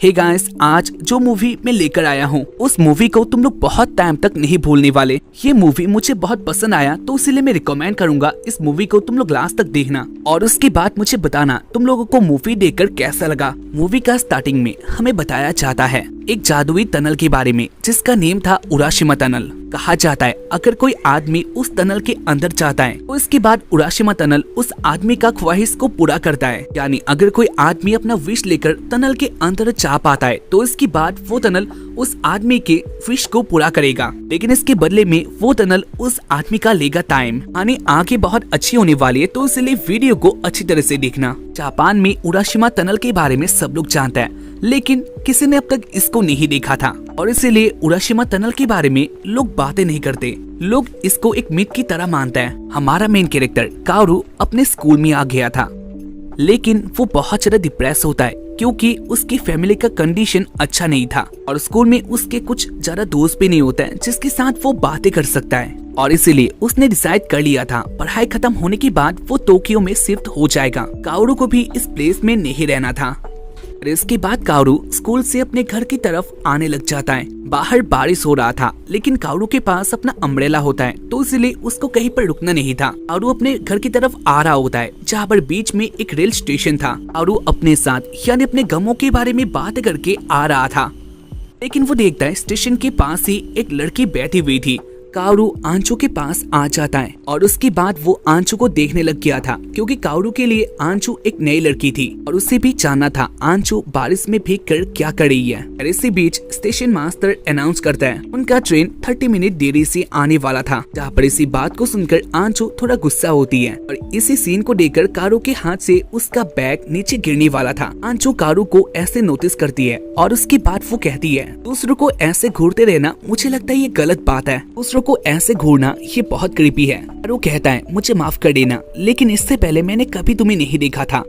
Hey guys, आज जो movie मैं लेकर आया हूँ उस मूवी को तुम लोग बहुत टाइम तक नहीं भूलने वाले। ये मूवी मुझे बहुत पसंद आया तो इसीलिए मैं रिकमेंड करूंगा इस मूवी को तुम लोग लास्ट तक देखना और उसके बाद मुझे बताना तुम लोगों को मूवी देखकर कैसा लगा। मूवी का स्टार्टिंग में हमें बताया जाता है एक जादुई टनल के बारे में जिसका नेम था उराशिमा टनल। कहा जाता है अगर कोई आदमी उस टनल के अंदर जाता है तो इसके बाद उराशिमा टनल उस आदमी का ख्वाहिश को पूरा करता है। यानी अगर कोई आदमी अपना विश लेकर टनल के अंदर जा पाता है तो इसके बाद वो टनल उस आदमी के विश को पूरा करेगा, लेकिन इसके बदले में वो टनल उस आदमी का लेगा टाइम। यानी आगे बहुत अच्छी होने वाली है तो इसलिए वीडियो को अच्छी तरह से देखना। जापान में उराशिमा टनल के बारे में सब लोग जानते हैं लेकिन किसी ने अब तक इसको नहीं देखा था और इसीलिए उराशिमा टनल के बारे में लोग बातें नहीं करते। लोग इसको एक मिथ की तरह मानते हैं। हमारा मेन कैरेक्टर काओरू अपने स्कूल में आ गया था लेकिन वो बहुत ज्यादा डिप्रेस होता है क्योंकि उसकी फैमिली का कंडीशन अच्छा नहीं था और स्कूल में उसके कुछ ज्यादा दोस्त भी नहीं होते हैं जिसके साथ वो बातें कर सकता है और इसीलिए उसने डिसाइड कर लिया था पढ़ाई खत्म होने के बाद वो टोक्यो में शिफ्ट हो जाएगा। काओरू को भी इस प्लेस में नहीं रहना था। इसके बाद काओरू स्कूल से अपने घर की तरफ आने लग जाता है। बाहर बारिश हो रहा था लेकिन काओरू के पास अपना अम्ब्रेला होता है तो इसलिए उसको कहीं पर रुकना नहीं था। काओरू अपने घर की तरफ आ रहा होता है जहाँ पर बीच में एक रेल स्टेशन था। काओरू अपने साथ यानी अपने गमों के बारे में बात करके आ रहा था लेकिन वो देखता है स्टेशन के पास ही एक लड़की बैठी हुई थी। काओरू आंचू के पास आ जाता है और उसके बाद वो आंचू को देखने लग गया था क्योंकि काओरू के लिए आंचू एक नई लड़की थी और उसे भी जानना था आंचू बारिश में भीग कर क्या कर रही है। और इसी बीच स्टेशन मास्टर अनाउंस करता है उनका ट्रेन 30 मिनट देरी से आने वाला था। जहाँ पर इसी बात को सुनकर आंचू थोड़ा गुस्सा होती है और इसी सीन को देखकर काओरू के हाथ से उसका बैग नीचे गिरने वाला था। आंचू काओरू को ऐसे नोटिस करती है और उसके बाद वो कहती है दूसरों को ऐसे घूरते रहना मुझे लगता है ये गलत बात है। दूसरों को ऐसे घूरना ये बहुत क्रीपी है। और वो कहता है मुझे माफ कर देना लेकिन इससे पहले मैंने कभी तुम्हें नहीं देखा था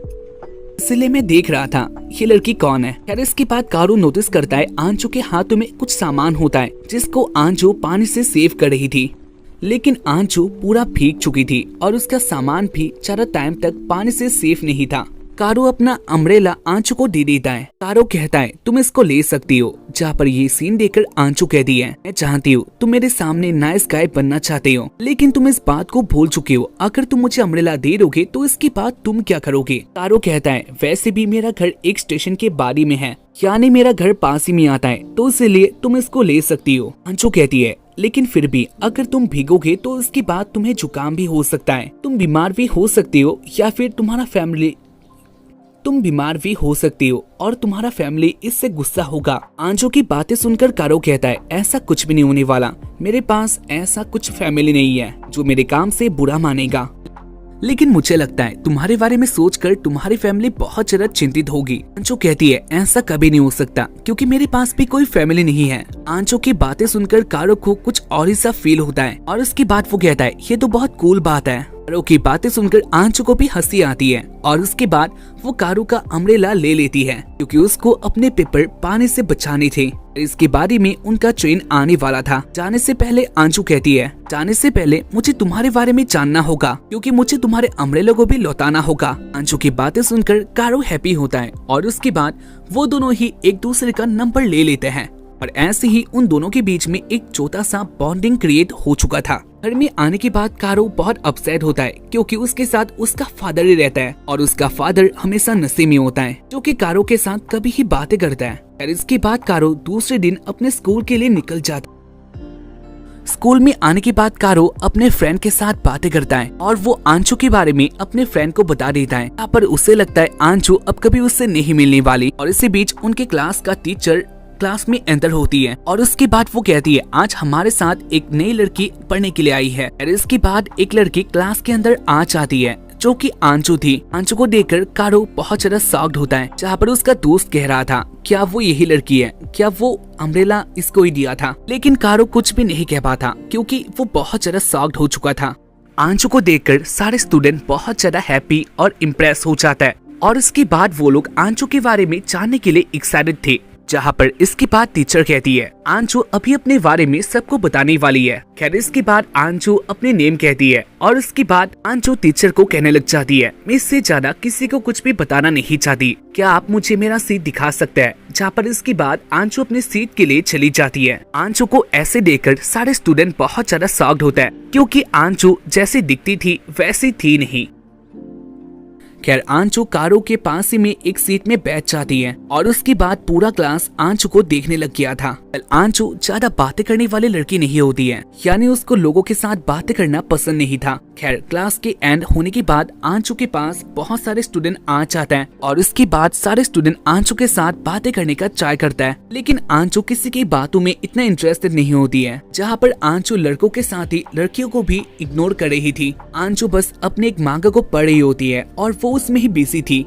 इसलिए मैं देख रहा था ये लड़की कौन है। खैर इसके बाद काओरू नोटिस करता है आंचू के हाथों में कुछ सामान होता है जिसको आंचू पानी से सेव कर रही थी लेकिन आंचू पूरा भीग चुकी थी और उसका सामान भी ज्यादा टाइम तक पानी से सेफ नहीं था। काओरू अपना अम्ब्रेला आंचू को दे देता है। काओरू कहता है तुम इसको ले सकती हो। जहाँ पर ये सीन देखकर आंचू कहती है मैं जानती हूँ तुम मेरे सामने नाइस गाय बनना चाहते हो लेकिन तुम इस बात को भूल चुके हो। अगर तुम मुझे अम्ब्रेला दे दोगे तो इसके बाद तुम क्या करोगे। काओरू कहता है वैसे भी मेरा घर एक स्टेशन के बारी में है यानी मेरा घर पास ही में आता है तो इसलिए तुम इसको ले सकती हो। आंचू कहती है लेकिन फिर भी अगर तुम भीगोगे तो इसके बाद तुम्हें जुकाम भी हो सकता है, तुम बीमार भी हो सकती हो या फिर तुम बीमार भी हो सकती हो और तुम्हारा फैमिली इससे गुस्सा होगा। आंचू की बातें सुनकर काओरू कहता है ऐसा कुछ भी नहीं होने वाला। मेरे पास ऐसा कुछ फैमिली नहीं है जो मेरे काम से बुरा मानेगा लेकिन मुझे लगता है तुम्हारे बारे में सोचकर तुम्हारी फैमिली बहुत ज्यादा चिंतित होगी। आंचू कहती है ऐसा कभी नहीं हो सकता क्योंकि मेरे पास भी कोई फैमिली नहीं है। आंचू की बातें सुनकर काओरू को कुछ और ही सा फील होता है और उसके बाद वो कहता है ये तो बहुत कूल बात है। काओरू की बातें सुनकर आंचू को भी हंसी आती है और उसके बाद वो काओरू का अम्ब्रेला ले लेती है क्योंकि उसको अपने पेपर पानी से बचाने थे। इसके बारे में उनका ट्रेन आने वाला था। जाने से पहले आंचू कहती है जाने से पहले मुझे तुम्हारे बारे में जानना होगा क्योंकि मुझे तुम्हारे अम्ब्रेला को भी लौटाना होगा। आंचू की बातें सुनकर काओरू हैप्पी होता है और उसके बाद वो दोनों ही एक दूसरे का नंबर ले लेते हैं और ऐसे ही उन दोनों के बीच में एक छोटा सा बॉन्डिंग क्रिएट हो चुका था। घर में आने के बाद काओरू बहुत अपसेट होता है क्योंकि उसके साथ उसका फादर ही रहता है और उसका फादर हमेशा नशे में होता है जो कि काओरू के साथ कभी ही बातें करता है। और इसके बाद काओरू दूसरे दिन अपने स्कूल के लिए निकल जाता। स्कूल में आने के बाद काओरू अपने फ्रेंड के साथ बातें करता है और वो आंचू के बारे में अपने फ्रेंड को बता देता है। यहाँ पर उसे लगता है आंचू अब कभी उससे नहीं मिलने वाली और इसी बीच उनके क्लास का टीचर क्लास में एंटर होती है और उसके बाद वो कहती है आज हमारे साथ एक नई लड़की पढ़ने के लिए आई है। और इसके बाद एक लड़की क्लास के अंदर आ जाती है जो कि आंचू थी। आंचू को देखकर काओरू बहुत ज्यादा शॉक्ड होता है। जहाँ पर उसका दोस्त कह रहा था क्या वो यही लड़की है, क्या वो अम्ब्रेला इसको ही दिया था, लेकिन काओरू कुछ भी नहीं कह पाता क्योंकि वो बहुत ज्यादा शॉक्ड हो चुका था। आंचू को देखकर सारे स्टूडेंट बहुत ज्यादा हैप्पी और इम्प्रेस हो जाता है और इसके बाद वो लोग आंचू के बारे में जानने के लिए एक्साइटेड थे। जहाँ पर इसके बाद टीचर कहती है आंचू अभी अपने बारे में सबको बताने वाली है। खैर इसके बाद आंचू अपने नेम कहती है और उसके बाद आंचू टीचर को कहने लग जाती है मैं इससे ज्यादा किसी को कुछ भी बताना नहीं चाहती, क्या आप मुझे मेरा सीट दिखा सकते हैं। जहाँ पर इसके बाद आंचू अपने सीट के लिए चली जाती है। आंचू को ऐसे देखकर सारे स्टूडेंट बहुत ज्यादा शॉक्ड होता है क्योंकि आंचू जैसी दिखती थी वैसी थी नहीं। खैर आंचू कारो के पास ही में एक सीट में बैठ जाती है और उसके बाद पूरा क्लास आंचू को देखने लग गया था। आंचू ज्यादा बातें करने वाली लड़की नहीं होती है, यानी उसको लोगों के साथ बातें करना पसंद नहीं था। खैर क्लास के एंड होने के बाद आंचू के पास बहुत सारे स्टूडेंट आ जाते हैं और उसके बाद सारे स्टूडेंट आंचू के साथ बातें करने का ट्राई करता है, लेकिन आंचू किसी की बातों में इतना इंटरेस्टेड नहीं होती है। जहाँ पर आंचू लड़कों के साथ ही लड़कियों को भी इग्नोर कर रही थी। आंचू बस अपने एक मांगा को पढ़ रही होती है और वो उसमें ही बिजी थी।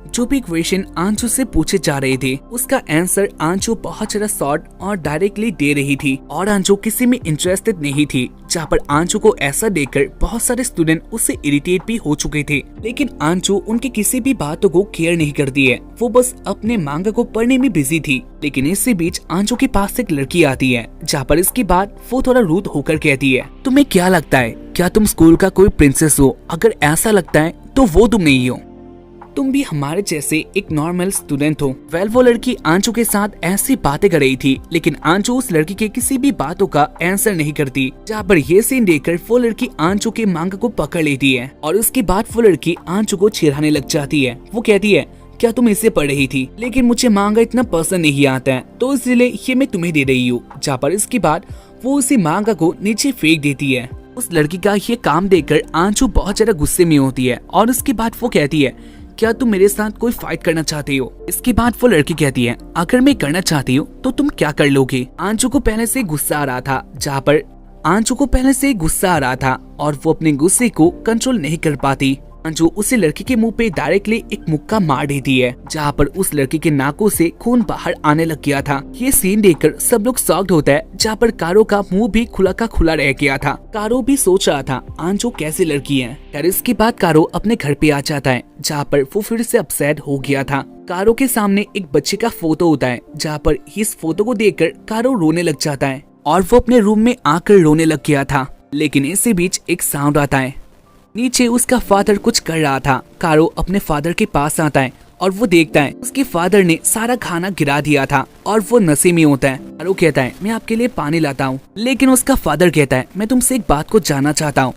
जो भी क्वेश्चन आंचू से पूछे जा रहे थे उसका आंसर आंचू बहुत ज्यादा शॉर्ट और डायरेक्टली दे रही थी और आंचू किसी में इंटरेस्टेड नहीं थी। जहाँ पर आंचू को ऐसा देखकर बहुत सारे स्टूडेंट उससे इरिटेट भी हो चुके थे, लेकिन आंचू उनकी किसी भी बातों को केयर नहीं करती है। वो बस अपने मांगा को पढ़ने में बिजी थी। लेकिन इसी बीच आंचू के पास एक लड़की आती है, जहाँ पर इसके बाद वो थोड़ा रूड होकर कहती है तुम्हें क्या लगता है, क्या तुम स्कूल का कोई प्रिंसेस हो? अगर ऐसा लगता है तो वो तुम नहीं हो, तुम भी हमारे जैसे एक नॉर्मल स्टूडेंट हो। वो लड़की आंचू के साथ ऐसी बातें कर रही थी, लेकिन आंचू उस लड़की के किसी भी बातों का आंसर नहीं करती। जहाँ पर ये सीन देखकर वो लड़की आंचू के मांगा को पकड़ लेती है और उसके बाद वो लड़की आंचू को चिढ़ाने लग जाती है। वो कहती है क्या तुम इसे पढ़ रही थी, लेकिन मुझे मांगा इतना पसंद नहीं आता है तो इसलिए ये मैं तुम्हें दे रही हूँ। जहाँ पर इसके बाद वो उसी मांगा को नीचे फेंक देती है। उस लड़की का ये काम देखकर आंचू बहुत ज्यादा गुस्से में होती है और उसके बाद वो कहती है क्या तुम मेरे साथ कोई फाइट करना चाहते हो? इसके बाद वो लड़की कहती है अगर मैं करना चाहती हूँ तो तुम क्या कर लोगे? आंचू को पहले से गुस्सा आ रहा था, जहाँ पर आंचू को पहले से गुस्सा आ रहा था और वो अपने गुस्से को कंट्रोल नहीं कर पाती। आंचू उसी लड़की के मुंह पे डायरेक्टली एक मुक्का मार देती है, जहाँ पर उस लड़की के नाकों से खून बाहर आने लग गया था। ये सीन देखकर सब लोग शॉक्ड होता है, जहाँ पर कारो का मुंह भी खुला का खुला रह गया था। कारो भी सोच रहा था आंचू कैसी लड़की है। खैर इसके बाद कारो अपने घर पे आ जाता है, जहाँ पर वो फिर से अपसेट हो गया था। कारो के सामने एक बच्चे का फोटो होता है, जहाँ पर इस फोटो को देखकर कारो रोने लग जाता है और वो अपने रूम में आकर रोने लग गया था। लेकिन इसी बीच एक साउंड आता है, नीचे उसका फादर कुछ कर रहा था। कारो अपने फादर के पास आता है और वो देखता है उसके फादर ने सारा खाना गिरा दिया था और वो नशे में होता है। कारो कहता है मैं आपके लिए पानी लाता हूँ, लेकिन उसका फादर कहता है मैं तुमसे एक बात को जानना चाहता हूँ।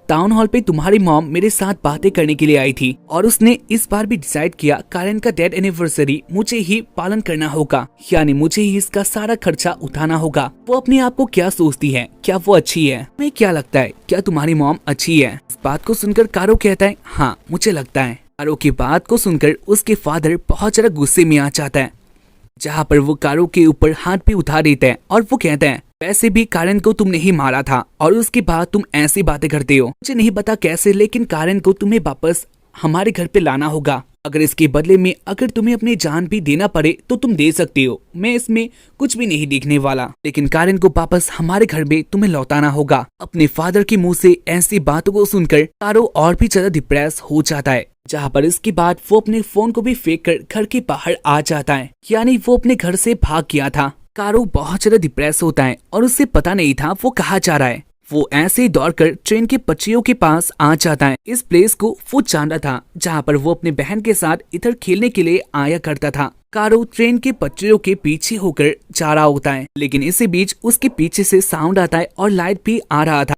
टाउन हॉल पे तुम्हारी मॉम मेरे साथ बातें करने के लिए आई थी और उसने इस बार भी डिसाइड किया कारण का डेथ एनिवर्सरी मुझे ही पालन करना होगा, यानी मुझे ही इसका सारा खर्चा उठाना होगा। वो अपने आप को क्या सोचती है, क्या वो अच्छी है? तुम्हें क्या लगता है, क्या तुम्हारी मॉम अच्छी है? इस बात को सुनकर कारो कहता है हाँ मुझे लगता है। कारो की बात को सुनकर उसके फादर बहुत ज्यादा गुस्से में आ जाता है, जहाँ पर वो कारो के ऊपर हाथ भी उठा देता है और वो कहता है वैसे भी कारण को तुमने ही मारा था और उसके बाद तुम ऐसी बातें करते हो। मुझे नहीं पता कैसे, लेकिन कारण को तुम्हें वापस हमारे घर पे लाना होगा। अगर इसके बदले में अगर तुम्हें अपनी जान भी देना पड़े तो तुम दे सकते हो, मैं इसमें कुछ भी नहीं देखने वाला, लेकिन कारण को वापस हमारे घर में तुम्हें लौटाना होगा। अपने फादर के मुंह से ऐसी बातों को सुनकर कारो और भी ज्यादा डिप्रेस हो जाता है, जहाँ पर इसके बाद वो अपने फोन को भी फेंक कर घर के बाहर आ जाता है, यानी वो अपने घर से भाग गया था। कारो बहुत ज्यादा डिप्रेस होता है और उससे पता नहीं था वो कहाँ जा रहा है। वो ऐसे ही दौड़कर ट्रेन के पटरियों के पास आ जाता है। इस प्लेस को वो जानता था जहाँ पर वो अपने बहन के साथ इधर खेलने के लिए आया करता था। कारो ट्रेन के पटरियों के पीछे होकर जा रहा होता है, लेकिन इसी बीच उसके पीछे से साउंड आता है और लाइट भी आ रहा था।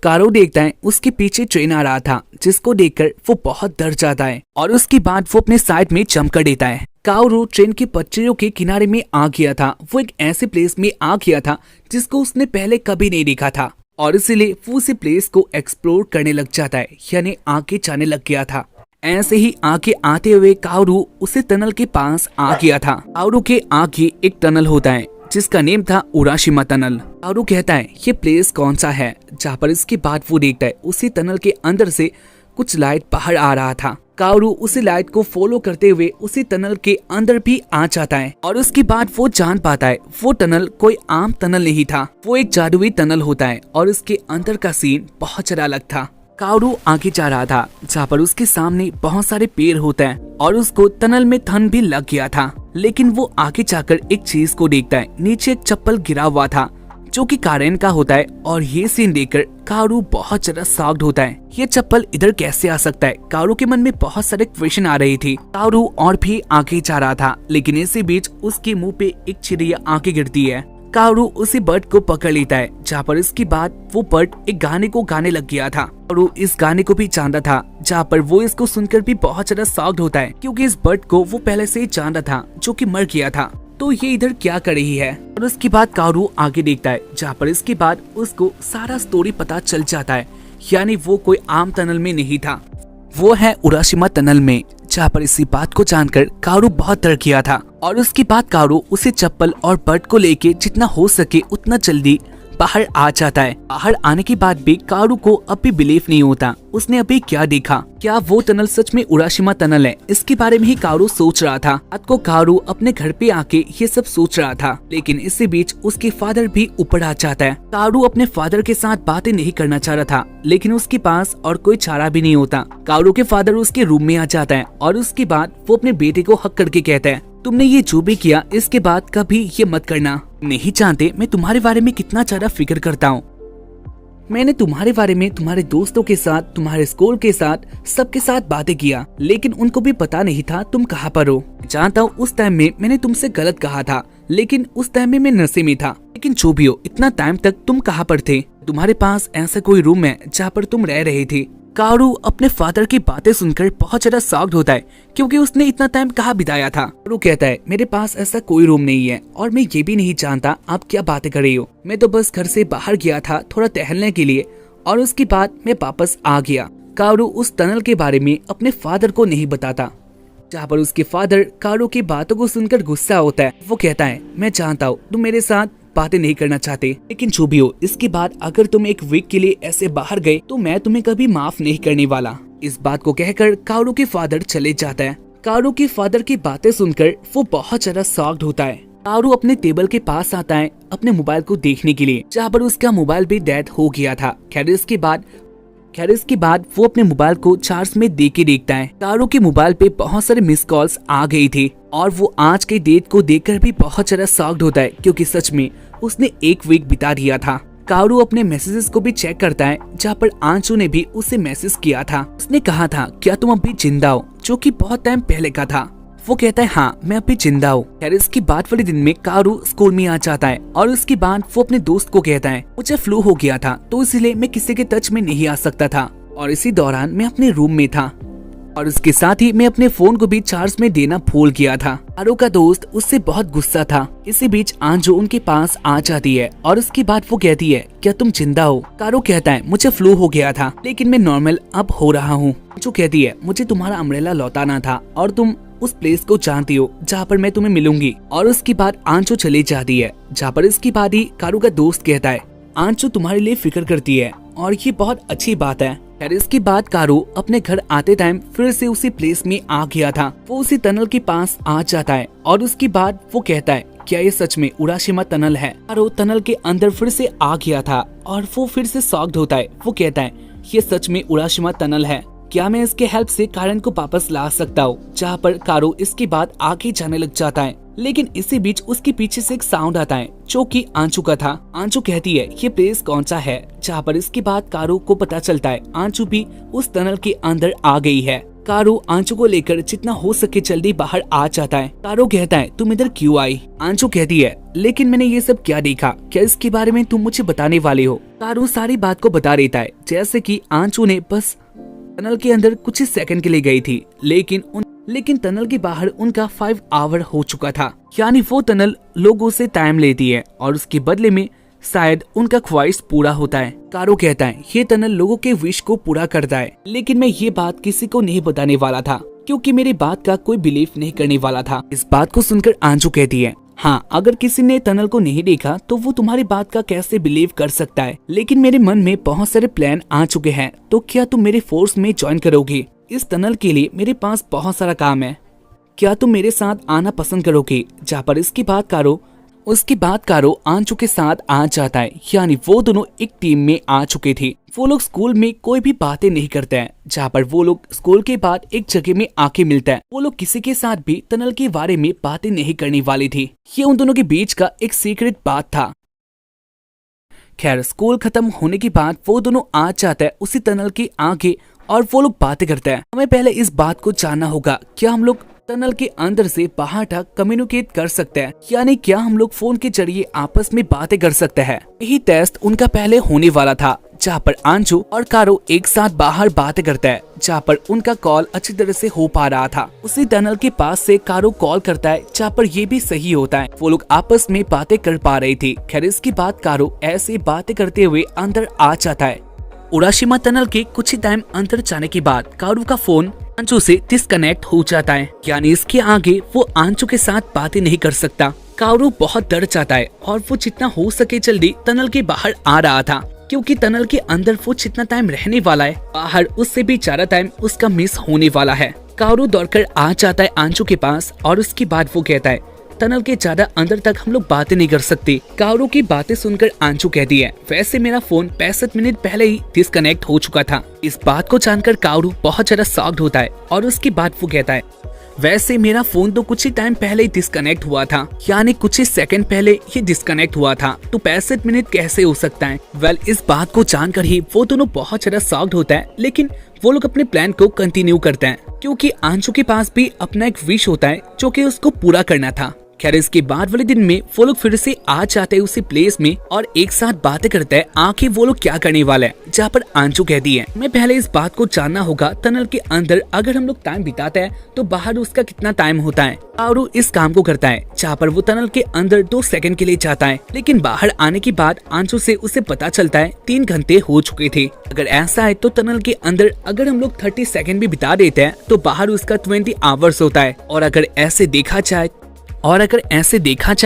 कारो देखता है उसके पीछे ट्रेन आ रहा था, जिसको देखकर वो बहुत डर जाता है और उसके बाद वो अपने साइड में जंप कर देता है। कारो ट्रेन के पटरियों के किनारे में आ गया था। वो एक ऐसे प्लेस में आ गया था जिसको उसने पहले कभी नहीं देखा था और इसीलिए वो उसी प्लेस को एक्सप्लोर करने लग जाता है, यानी आगे जाने लग गया था। ऐसे ही आगे आते हुए कावरू उसी टनल के पास आ गया था। कावरू के आगे एक टनल होता है जिसका नेम था उराशिमा टनल। कावरू कहता है ये प्लेस कौन सा है, जहाँ पर इसके बाद वो देखता है उसी टनल के अंदर से कुछ लाइट बाहर आ रहा था। कावरू उसी लाइट को फॉलो करते हुए उसी टनल के अंदर भी आ जाता है और उसके बाद वो जान पाता है वो टनल कोई आम टनल नहीं था, वो एक जादुई टनल होता है और इसके अंदर का सीन बहुत ज्यादा अलग था। कारू आगे जा रहा था जहाँ पर उसके सामने बहुत सारे पेड़ होते हैं और उसको टनल में थन भी लग गया था। लेकिन वो आगे जाकर एक चीज को देखता है, नीचे एक चप्पल गिरा हुआ था जो कि कारेन का होता है। और ये सीन देखकर कारू बहुत ज्यादा शॉक्ड होता है, ये चप्पल इधर कैसे आ सकता है। कारू के मन में बहुत सारे क्वेश्चन आ रही थी। कारू और भी आगे जा रहा था, लेकिन इसी बीच उसके मुंह पे एक चिड़िया आके गिरती है। कारू उसी बर्ड को पकड़ लेता है, जहाँ पर इसके बाद वो बर्ड एक गाने को गाने लग गया था और वो इस गाने को भी जानता था, जहाँ पर वो इसको सुनकर भी बहुत ज्यादा शॉक्ड होता है क्योंकि इस बर्ड को वो पहले से ही जानता था जो कि मर गया था। तो ये इधर क्या कर रही है। और उसके बाद कारू आगे देखता है, जहाँ पर इसके बाद उसको सारा स्टोरी पता चल जाता है। यानी वो कोई आम टनल में नहीं था, वो है उराशिमा टनल में, जहाँ पर इसी बात को जानकर कारू बहुत डर गया था। और उसके बाद कारू उसे चप्पल और बर्ड को लेके जितना हो सके उतना जल्दी बाहर आ जाता है। बाहर आने के बाद भी कारू को अब भी बिलीव नहीं होता उसने अभी क्या देखा। क्या वो टनल सच में उराशिमा टनल है? इसके बारे में ही कारू सोच रहा था। रात को कारू अपने घर पे आके ये सब सोच रहा था, लेकिन इसी बीच उसके फादर भी ऊपर आ जाता है। कारू अपने फादर के साथ बातें नहीं करना चाह रहा था, लेकिन उसके पास और कोई चारा भी नहीं होता। कारू के फादर उसके रूम में आ जाता है और उसके बाद वो अपने बेटे को हक करके कहता है, तुमने ये जो भी किया इसके बाद कभी ये मत करना। नहीं जानते मैं तुम्हारे बारे में कितना ज्यादा फिक्र करता हूँ। मैंने तुम्हारे बारे में तुम्हारे दोस्तों के साथ, तुम्हारे स्कूल के साथ, सबके साथ बातें किया, लेकिन उनको भी पता नहीं था तुम कहाँ पर हो। जानता हूँ उस टाइम में मैंने तुमसे गलत कहा था, लेकिन उस टाइम में मैं नशे में था। लेकिन जो भी हो, इतना टाइम तक तुम कहाँ पर थे? तुम्हारे पास ऐसा कोई रूम है जहाँ पर तुम रह रहे थे? कारू अपने फादर की बातें सुनकर बहुत ज्यादा शॉक्ड होता है क्योंकि उसने इतना टाइम कहाँ बिताया था। कारू कहता है, मेरे पास ऐसा कोई रूम नहीं है और मैं ये भी नहीं जानता आप क्या बातें कर रही हो। मैं तो बस घर से बाहर गया था थोड़ा टहलने के लिए और उसके बाद मैं वापस आ गया। कारू उस टनल के बारे में अपने फादर को नहीं बताता, जहाँ पर उसके फादर कारू की बातों को सुनकर गुस्सा होता है। वो कहता है, मैं जानता हूँ तुम मेरे साथ बातें नहीं करना चाहते, लेकिन जो भी हो, इसके बाद अगर तुम एक वीक के लिए ऐसे बाहर गए तो मैं तुम्हें कभी माफ नहीं करने वाला। इस बात को कहकर कारू के फादर चले जाता है। कारू के फादर की बातें सुनकर वो बहुत ज्यादा शॉक्ड होता है। कारू अपने टेबल के पास आता है अपने मोबाइल को देखने के लिए, जहाँ पर उसका मोबाइल भी डेड हो गया था। खैर इसके बाद वो अपने मोबाइल को चार्ज में दे के देखता है। कारू के मोबाइल पे बहुत सारे मिस कॉल्स आ गई थी और वो आज के डेट को देखकर भी बहुत ज्यादा शॉक्ड होता है क्योंकि सच में उसने एक वीक बिता दिया था। कारू अपने मैसेजेस को भी चेक करता है, जहाँ पर आंचू ने भी उसे मैसेज किया था। उसने कहा था, क्या तुम अभी जिंदा हो, जो कि बहुत टाइम पहले का था। वो कहता है, हाँ मैं अभी जिंदा हूँ। खैर इसके बाद वाले दिन में कारू स्कूल में आ जाता है और उसके बाद वो अपने दोस्त को कहता है, मुझे फ्लू हो गया था तो इसलिए मैं किसी के टच में नहीं आ सकता था और इसी दौरान मैं अपने रूम में था और उसके साथ ही मैं अपने फोन को भी चार्ज में देना भूल गया था। कारू का दोस्त उससे बहुत गुस्सा था। इसी बीच आंजू उनके पास आ जाती है और उसके बाद वो कहती है, क्या तुम जिंदा हो? कारू कहता है, मुझे फ्लू हो गया था लेकिन मैं नॉर्मल अब हो रहा हूँ। आंजू कहती है, मुझे तुम्हारा अम्ब्रेला लौटाना था और तुम उस प्लेस को जानती हो जहाँ पर मैं तुम्हें मिलूंगी। और उसके बाद आंचू चली जाती है, जहाँ पर इसके बाद ही कारू का दोस्त कहता है, आंचू तुम्हारे लिए फिक्र करती है और ये बहुत अच्छी बात है। खैर इसके बाद कारू अपने घर आते टाइम फिर से उसी प्लेस में आ गया था। वो उसी टनल के पास आ जाता है और उसके बाद वो कहता है, क्या ये सच में उराशिमा टनल है? कारू टनल के अंदर फिर से आ गया था और वो फिर से शॉक्ड होता है। वो कहता है, ये सच में उराशिमा टनल है, क्या मैं इसके हेल्प से कारेन को वापस ला सकता हूँ? जहाँ पर कारू इसके बाद आगे जाने लग जाता है, लेकिन इसी बीच उसके पीछे से एक साउंड आता है जो कि आंचू का था। आंचू कहती है, ये प्लेस कौन सा है? जहाँ पर इसके बाद कारू को पता चलता है आंचू भी उस टनल के अंदर आ गई है। कारू आंचू को लेकर जितना हो सके जल्दी बाहर आ जाता है। कारू कहता है, तुम इधर क्यों आई? आंचू कहती है, लेकिन मैंने ये सब क्या देखा, क्या इसके बारे में तुम मुझे बताने वाले हो? कारू सारी बात को बता देता है, जैसे कि आंचू ने बस टनल के अंदर कुछ ही सेकंड के लिए गई थी, लेकिन टनल के बाहर उनका 5 आवर हो चुका था। यानी वो टनल लोगों से टाइम लेती है और उसके बदले में शायद उनका ख्वाहिश पूरा होता है। कारू कहता है, ये टनल लोगों के विश को पूरा करता है, लेकिन मैं ये बात किसी को नहीं बताने वाला था क्योंकि मेरी बात का कोई बिलीव नहीं करने वाला था। इस बात को सुनकर आंचू कहती है, हाँ अगर किसी ने टनल को नहीं देखा तो वो तुम्हारी बात का कैसे बिलीव कर सकता है, लेकिन मेरे मन में बहुत सारे प्लान आ चुके हैं, तो क्या तुम मेरे फोर्स में ज्वाइन करोगी? इस टनल के लिए मेरे पास बहुत सारा काम है, क्या तुम मेरे साथ आना पसंद करोगी? जहाँ पर इसकी बात कारू उसके बाद कारो आंचू के साथ आ जाता है, यानी वो दोनों एक टीम में आ चुके थे। वो लोग स्कूल में कोई भी बातें नहीं करते हैं, जहाँ पर वो लोग स्कूल के बाद एक जगह में आके मिलता है। वो लोग किसी के साथ भी टनल के बारे में बातें नहीं करने वाली थी। ये उन दोनों के बीच का एक सीक्रेट बात था। खैर, स्कूल खत्म होने के बाद वो दोनों आ जाता है उसी टनल के आगे और वो लोग बातें करते हैं। हमें पहले इस बात को जानना होगा, क्या हम लोग टनल के अंदर से बाहर तक कम्युनिकेट कर सकते हैं, यानी क्या हम लोग फोन के जरिए आपस में बातें कर सकते हैं। यही टेस्ट उनका पहले होने वाला था, जहाँ पर आंचू और कारो एक साथ बाहर बातें करता है, जहाँ पर उनका कॉल अच्छी तरह से हो पा रहा था। उसी टनल के पास से कारो कॉल करता है, जहाँ पर ये भी सही होता है। वो लोग आपस में बातें कर पा रही थी। खैर, इसके बाद कारो ऐसे बातें करते हुए अंदर आ जाता है। उराशिमा टनल के कुछ ही टाइम अंदर जाने के बाद कारो का फोन आंचू से डिस्कनेक्ट हो जाता है, यानी इसके आगे वो आंचू के साथ बातें नहीं कर सकता। कारो बहुत डर जाता है और वो जितना हो सके जल्दी टनल के बाहर आ रहा था, क्योंकि टनल के अंदर वो जितना टाइम रहने वाला है, बाहर उससे भी ज्यादा टाइम उसका मिस होने वाला है। कारो दौड़कर आ जाता है आंचू के पास और उसके बाद वो कहता है, टनल के ज्यादा अंदर तक हम लोग बातें नहीं कर सकते। कारो की बातें सुनकर आंचू कहती है, वैसे मेरा फोन 65 मिनट पहले ही डिस्कनेक्ट हो चुका था। इस बात को जानकर कारो बहुत ज्यादा शॉक्ड होता है और उसके बाद वो कहता है, वैसे मेरा फोन तो कुछ ही टाइम पहले ही डिस्कनेक्ट हुआ था, यानी कुछ ही सेकंड पहले ये डिस्कनेक्ट हुआ था, तो 65 मिनट कैसे हो सकता है। वेल, इस बात को जानकर ही वो दोनों बहुत ज्यादा शॉक्ड होता है, लेकिन वो लोग अपने प्लान को कंटिन्यू करते हैं, क्योंकि आंचू के पास भी अपना एक विश होता है जो कि उसको पूरा करना था। खैर, इसके बाद वाले दिन में वो लोग फिर से आ जाते हैं उसी प्लेस में और एक साथ बातें करते हैं आखिर वो लोग क्या करने वाले हैं, जहाँ पर आंचू कहती है, मैं पहले इस बात को जानना होगा टनल के अंदर अगर हम लोग टाइम बिताते हैं तो बाहर उसका कितना टाइम होता है। और इस काम को करता है, जहाँ पर वो टनल के अंदर 2 सेकंड के लिए जाता है, लेकिन बाहर आने के बाद आंचू से उसे पता चलता है 3 घंटे हो चुके थे। अगर ऐसा है तो टनल के अंदर अगर हम लोग 30 सेकंड भी बिता देते हैं तो बाहर उसका 20 आवर्स होता है, और अगर ऐसे देखा जाए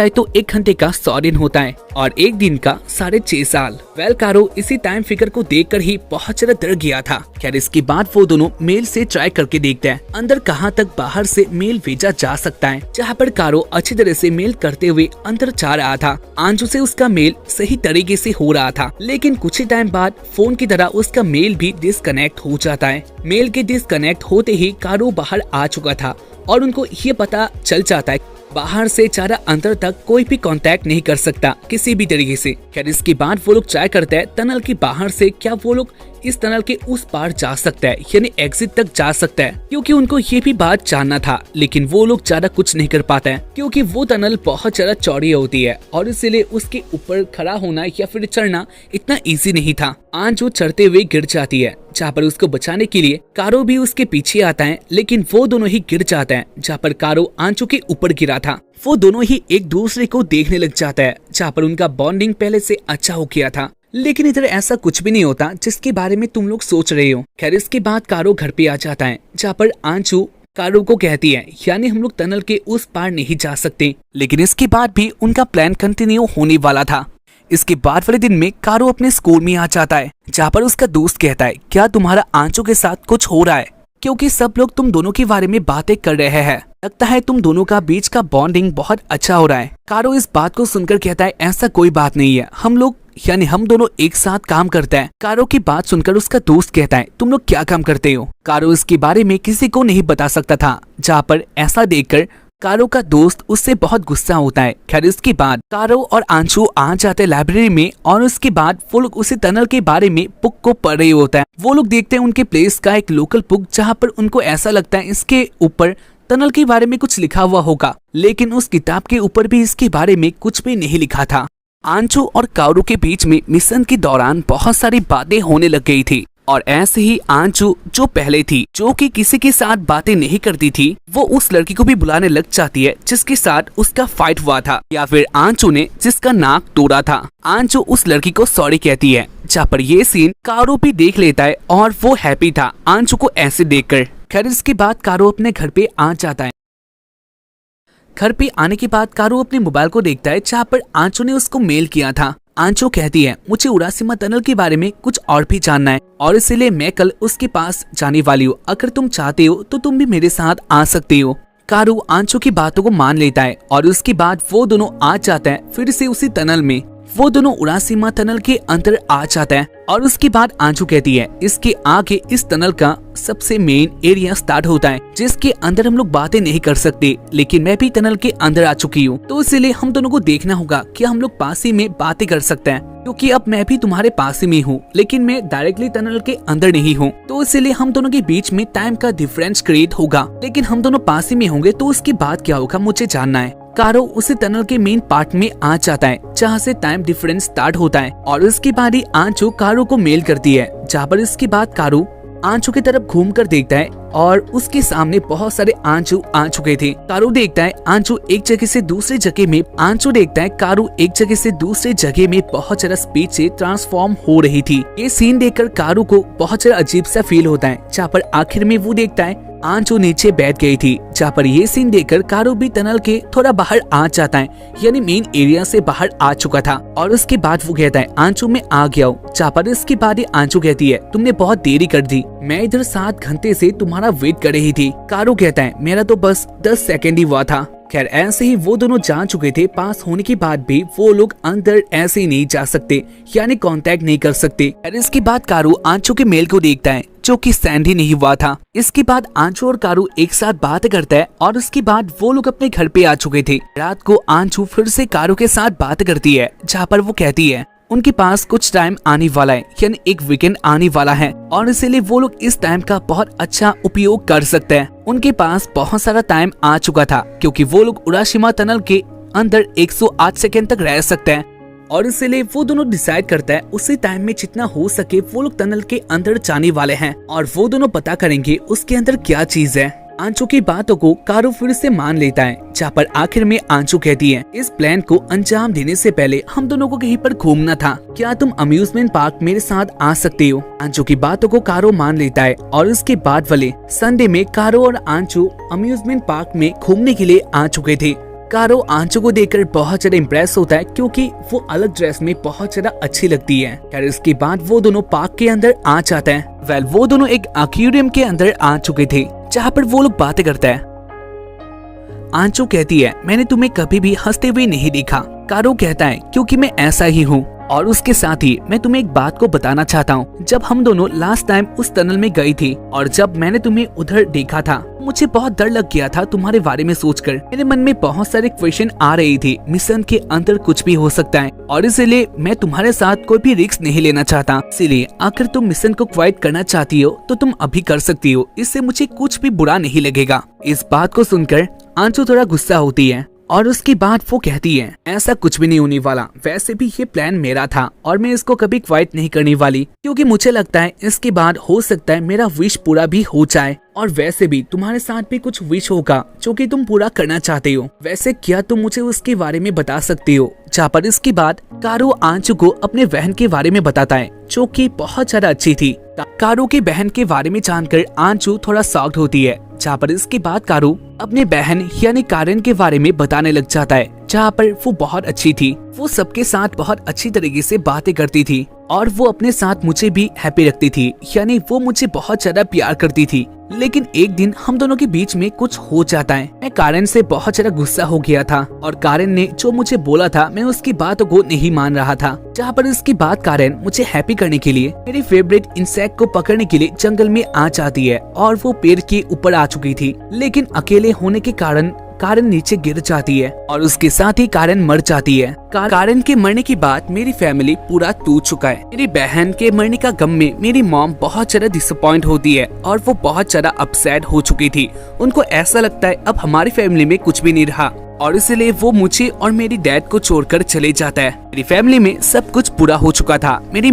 तो 1 घंटे का 100 दिन होता है और 1 दिन का 6.5 साल। वेल, कारो इसी टाइम फिगर को देखकर ही बहुत ज्यादा डर गया था। खैर, इसके बाद वो दोनों मेल से ट्राई करके देखते हैं अंदर कहां तक बाहर से मेल भेजा जा सकता है, जहां पर कारो अच्छी तरह से मेल करते हुए अंदर जा रहा था। आंचू से उसका मेल सही तरीके से हो रहा था, लेकिन कुछ ही टाइम बाद फोन की तरह उसका मेल भी डिस्कनेक्ट हो जाता है। मेल के डिस्कनेक्ट होते ही कारो बाहर आ चुका था और उनको ये पता चल जाता है बाहर से ज्यादा अंदर तक कोई भी कांटेक्ट नहीं कर सकता किसी भी तरीके से। खैर, इसके बाद वो लोग ट्राई करते हैं टनल के बाहर से क्या वो लोग इस टनल के उस पार जा सकता है, यानी एग्जिट तक जा सकता है, क्योंकि उनको ये भी बात जानना था। लेकिन वो लोग ज्यादा कुछ नहीं कर पाते हैं, क्योंकि वो टनल बहुत ज्यादा चौड़ी होती है और इसीलिए उसके ऊपर खड़ा होना या फिर चढ़ना इतना इजी नहीं था। आंचू चढ़ते हुए गिर जाती है, जहाँ पर उसको बचाने के लिए कारो भी उसके पीछे आता है, लेकिन वो दोनों ही गिर जाते हैं। जहाँ पर कारो आंचू के ऊपर गिरा था, वो दोनों ही एक दूसरे को देखने लग जाता है, जहाँ पर उनका बॉन्डिंग पहले से अच्छा हो गया था। लेकिन इधर ऐसा कुछ भी नहीं होता जिसके बारे में तुम लोग सोच रहे हो। खैर, इसके बाद कारो घर पे आ जाता है, जहाँ पर आंचू कारो को कहती है, यानी हम लोग टनल के उस पार नहीं जा सकते। लेकिन इसके बाद भी उनका प्लान कंटिन्यू होने वाला था। इसके बाद वाले दिन में कारो अपने स्कूल में आ जाता है, जहाँ पर उसका दोस्त कहता है, क्या तुम्हारा आंचू के साथ कुछ हो रहा है, क्योंकि सब लोग तुम दोनों के बारे में बातें कर रहे हैं, लगता है तुम दोनों का बीच का बॉन्डिंग बहुत अच्छा हो रहा है। कारो इस बात को सुनकर कहता है, ऐसा कोई बात नहीं है, हम दोनों एक साथ काम करते हैं। कारो की बात सुनकर उसका दोस्त कहता है, तुम लोग क्या काम करते हो। कारो इसके बारे में किसी को नहीं बता सकता था, जहाँ पर ऐसा देखकर कारो का दोस्त उससे बहुत गुस्सा होता है। खैर, इसके बाद कारो और आंचू आ जाते लाइब्रेरी में और उसके बाद वो लोग उसी टनल के बारे में बुक को पढ़ रहे होता है। वो लोग देखते हैं उनके प्लेस का एक लोकल बुक, जहाँ पर उनको ऐसा लगता है इसके ऊपर टनल के बारे में कुछ लिखा हुआ होगा, लेकिन उस किताब के ऊपर भी इसके बारे में कुछ भी नहीं लिखा था। आंचू और कारो के बीच में मिशन के दौरान बहुत सारी बातें होने लग गई थी, और ऐसे ही आंचू जो पहले थी, जो कि किसी के साथ बातें नहीं करती थी, वो उस लड़की को भी बुलाने लग जाती है जिसके साथ उसका फाइट हुआ था, या फिर आंचू ने जिसका नाक तोड़ा था। आंचू उस लड़की को सॉरी कहती है, जहाँ पर ये सीन कारो भी देख लेता है और वो हैप्पी था आंचू को ऐसे देखकर। खैर, इसके बाद कारो अपने घर पे आ जाता है। घर पे आने के बाद कारो अपने मोबाइल को देखता है, जहाँ पर आंचू ने उसको मेल किया था। आंचू कहती है, मुझे उराशिमा टनल के बारे में कुछ और भी जानना है और इसलिए मैं कल उसके पास जाने वाली हूँ। अगर तुम चाहते हो तो तुम भी मेरे साथ आ सकते हो। कारू आंचू की बातों को मान लेता है और उसके बाद वो दोनों आ जाता है फिर से उसी टनल में। वो दोनों उरासीमा टनल के अंदर आ जाता है और उसके बाद आंचू कहती है इसके आगे इस टनल का सबसे मेन एरिया स्टार्ट होता है जिसके अंदर हम लोग बातें नहीं कर सकते, लेकिन मैं भी टनल के अंदर आ चुकी हूँ तो इसीलिए हम दोनों को देखना होगा कि हम लोग पास ही में बातें कर सकते हैं, क्योंकि अब मैं भी तुम्हारे पास ही में हूँ लेकिन मैं डायरेक्टली टनल के अंदर नहीं हूँ, तो इसीलिए हम दोनों के बीच में टाइम का डिफरेंस क्रिएट होगा। लेकिन हम दोनों पास ही में होंगे तो उसके बाद क्या होगा मुझे जानना है। कारो उसी टनल के मेन पार्ट में आ जाता है जहाँ से टाइम डिफरेंस स्टार्ट होता है और उसके बाद ही आंचू कारो को मेल करती है, जहाँ पर इसके बाद कारो आंचू की तरफ घूम कर देखता है और उसके सामने बहुत सारे आंचू आ चुके थे। कारू देखता है आंचू एक जगह से दूसरी जगह में बहुत ज्यादा स्पीड से ट्रांसफॉर्म हो रही थी। ये सीन देखकर कारू को बहुत ज्यादा अजीब सा फील होता है, जहाँ पर आखिर में वो देखता है आंचू नीचे बैठ गई थी, जहाँ पर ये सीन देखकर कारू भी टनल के थोड़ा बाहर आ जाता है, यानी मेन एरिया से बाहर आ चुका था। और उसके बाद वो कहता है आंचू में आ गया हूँ, जहाँ पर इसके बाद ही आंचू कहती है तुमने बहुत देरी कर दी, मैं इधर 7 घंटे से तुम्हारा वेट कर रही थी। कारू कहता है मेरा तो बस 10 सेकंड ही हुआ था। खैर ऐसे ही वो दोनों जान चुके थे, पास होने के बाद भी वो लोग अंदर ऐसे ही नहीं जा सकते, यानी कांटेक्ट नहीं कर सकते। और इसके बाद कारू आंचू के मेल को देखता है जो कि सेंड ही नहीं हुआ था। इसके बाद आंचू और कारू एक साथ बात करता है और उसके बाद वो लोग अपने घर पे आ चुके थे। रात को आंचू फिर से कारू के साथ बात करती है, जहाँ पर वो कहती है उनके पास कुछ टाइम आने वाला है, यानी एक वीकेंड आने वाला है और इसीलिए वो लोग इस टाइम का बहुत अच्छा उपयोग कर सकते हैं। उनके पास बहुत सारा टाइम आ चुका था क्योंकि वो लोग उराशिमा टनल के अंदर 108 सेकंड तक रह सकते हैं और इसीलिए वो दोनों डिसाइड करता है उसी टाइम में जितना हो सके वो लोग टनल के अंदर जाने वाले हैं और वो दोनों पता करेंगे उसके अंदर क्या चीज है। आंचू की बातों को कारू फिर से मान लेता है, जहाँ पर आखिर में आंचू कहती है इस प्लान को अंजाम देने से पहले हम दोनों को कहीं पर घूमना था, क्या तुम अम्यूजमेंट पार्क मेरे साथ आ सकते हो। आंचू की बातों को कारू मान लेता है और उसके बाद वाले संडे में कारू और आंचू अम्यूजमेंट पार्क में घूमने के लिए आ चुके थे। कारो आंचू को देखकर बहुत ज्यादा इम्प्रेस होता है क्योंकि वो अलग ड्रेस में बहुत ज्यादा अच्छी लगती है। खैर इसके बाद वो दोनों पार्क के अंदर आ जाते हैं। वो दोनों एक एक्वेरियम के अंदर आ चुके थे, जहाँ पर वो लोग बातें करते हैं। आंचू कहती है मैंने तुम्हें कभी भी हंसते हुए नहीं देखा। कारो कहता है क्योंकि मैं ऐसा ही हूँ और उसके साथ ही मैं तुम्हें एक बात को बताना चाहता हूँ। जब हम दोनों लास्ट टाइम उस टनल में गई थी और जब मैंने तुम्हें उधर देखा था मुझे बहुत डर लग गया था तुम्हारे बारे में सोचकर। मेरे मन में बहुत सारे क्वेश्चन आ रही थी, मिशन के अंदर कुछ भी हो सकता है और इसलिए मैं तुम्हारे साथ कोई भी रिस्क नहीं लेना चाहता। इसलिए अगर तुम मिशन को क्वाइट करना चाहती हो तो तुम अभी कर सकती हो, इससे मुझे कुछ भी बुरा नहीं लगेगा। इस बात को सुनकर आंचू थोड़ा गुस्सा होती है और उसके बाद वो कहती है ऐसा कुछ भी नहीं होने वाला, वैसे भी ये प्लान मेरा था और मैं इसको कभी क्वाइट नहीं करने वाली, क्योंकि मुझे लगता है इसके बाद हो सकता है मेरा विश पूरा भी हो जाए और वैसे भी तुम्हारे साथ भी कुछ विश होगा जो कि तुम पूरा करना चाहते हो। वैसे क्या तुम मुझे उसके बारे में बता सकती हो। जहाँ पर इसके बाद कारू आंचू को अपने बहन के बारे में बताता है जो कि बहुत ज्यादा अच्छी थी। कारू की बहन के बारे में जानकर आंचू थोड़ा शॉक्ड होती है, जहाँ पर इसके बाद कारू अपने बहन यानी कारेन के बारे में बताने लग जाता है, जहाँ पर वो बहुत अच्छी थी। वो सबके साथ बहुत अच्छी तरीके से बातें करती थी और वो अपने साथ मुझे भी हैप्पी रखती थी, यानी वो मुझे बहुत ज्यादा प्यार करती थी। लेकिन एक दिन हम दोनों के बीच में कुछ हो जाता है। मैं कारेन से बहुत ज्यादा गुस्सा हो गया था और कारेन ने जो मुझे बोला था मैं उसकी बातों को नहीं मान रहा था। जहाँ पर इसके बाद कारेन मुझे हैप्पी करने के लिए मेरी फेवरेट इंसेक्ट को पकड़ने के लिए जंगल में आ जाती है और वो पेड़ के ऊपर आ चुकी थी, लेकिन अकेले होने के कारण कारेन नीचे गिर जाती है और उसके साथ ही कारेन मर जाती है। कारेन के मरने के बाद मेरी फैमिली पूरा टूट चुका है। मेरी बहन के मरने का गम में मेरी मॉम बहुत ज्यादा डिसअपॉइंट होती है और वो बहुत ज्यादा अपसेट हो चुकी थी। उनको ऐसा लगता है अब हमारी फैमिली में कुछ भी नहीं रहा और इसलिए वो मुझे और मेरी डैड को छोड़कर चले जाता है। मेरी फैमिली में सब कुछ पूरा हो चुका था। मेरी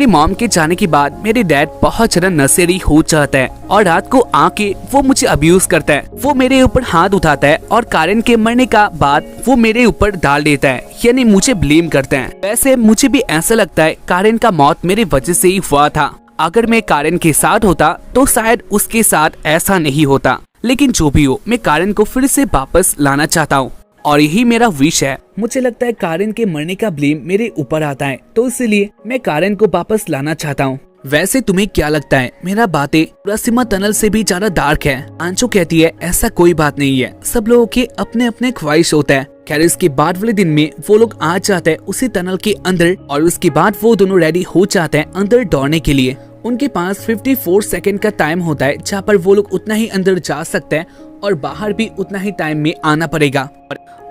मॉम के जाने के बाद मेरे डैड बहुत ज्यादा नशेड़ी हो जाता है और रात को आके वो मुझे अब्यूज करता है। वो मेरे ऊपर हाथ उठाता है और कारेन के मरने का बाद वो मेरे ऊपर डाल देता है, यानी मुझे ब्लेम करते हैं। वैसे मुझे भी ऐसा लगता है कारेन का मौत मेरी वजह से ही हुआ था। अगर मैं कारेन के साथ होता तो शायद उसके साथ ऐसा नहीं होता। लेकिन जो भी हो मैं कारेन को फिर से वापस लाना चाहता हूँ और यही मेरा विश है। मुझे लगता है कारेन के मरने का ब्लेम मेरे ऊपर आता है, तो इसलिए मैं कारेन को वापस लाना चाहता हूँ। वैसे तुम्हें क्या लगता है मेरा बातें उराशिमा टनल से भी ज्यादा डार्क है? आंचो कहती है ऐसा कोई बात नहीं है, सब लोगों के अपने अपने ख्वाहिश होता है। खैर इसके बाद वाले दिन में वो लोग आ जाते हैं उसी टनल के अंदर और उसके बाद वो दोनों रेडी हो जाते हैं अंदर दौड़ने के लिए। उनके पास 54 सेकंड का टाइम होता है जहाँ पर वो लोग उतना ही अंदर जा सकते हैं और बाहर भी उतना ही टाइम में आना पड़ेगा।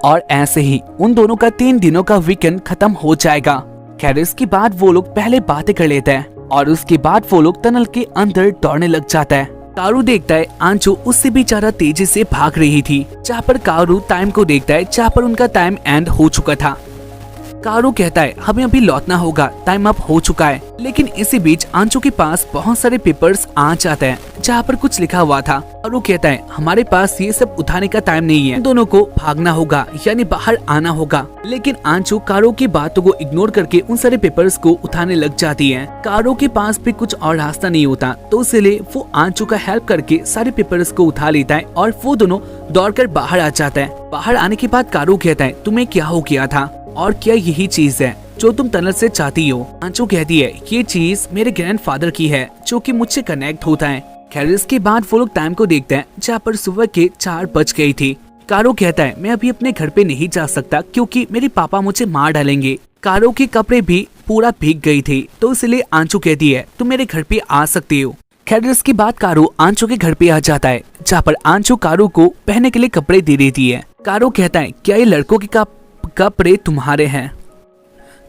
और ऐसे ही उन दोनों का 3 दिनों का वीकेंड खत्म हो जाएगा। खैर इसके बाद वो लोग पहले बातें कर लेते हैं और उसके बाद वो लोग टनल के अंदर दौड़ने लग जाता है। कारू देखता है आंचो उससे भी ज्यादा तेजी से भाग रही थी। जहाँ पर कारू टाइम को देखता है जहाँ पर उनका टाइम एंड हो चुका था। कारू कहता है हमें अभी लौटना होगा, टाइम अप हो चुका है। लेकिन इसी बीच आंचो के पास बहुत सारे पेपर्स आ जाते हैं जहाँ पर कुछ लिखा हुआ था और वो कहता है हमारे पास ये सब उठाने का टाइम नहीं है, दोनों को भागना होगा यानी बाहर आना होगा। लेकिन आंचो कारू की बातों को इग्नोर करके उन सारे पेपर्स को उठाने लग जाती है। कारू के पास भी कुछ और रास्ता नहीं होता तो इसलिए वो आंचो का हेल्प करके सारे पेपर्स को उठा लेता है और वो दोनों दौड़कर बाहर आ जाता है। बाहर आने के बाद कारू कहता है तुम्हें क्या हो गया था और क्या यही चीज है जो तुम टनल से चाहती हो? आंचो कहती है ये चीज मेरे ग्रैंडफादर की है जो कि मुझसे कनेक्ट होता है। खैर इसके बाद वो लोग टाइम को देखते हैं जहाँ पर सुबह के 4 बज गई थी। कारो कहता है मैं अभी अपने घर पे नहीं जा सकता क्योंकि मेरे पापा मुझे मार डालेंगे। कारो के कपड़े भी पूरा भीग गई थी तो इसलिए आंचो कहती है तुम मेरे घर पे आ सकती हो। खैर इसके बाद कारो आंचो के घर पे आ जाता है जहाँ पर आंचो कारो को पहनने के लिए कपड़े दे देती है। कारो कहता है क्या ये लड़कों के कपड़े तुम्हारे हैं?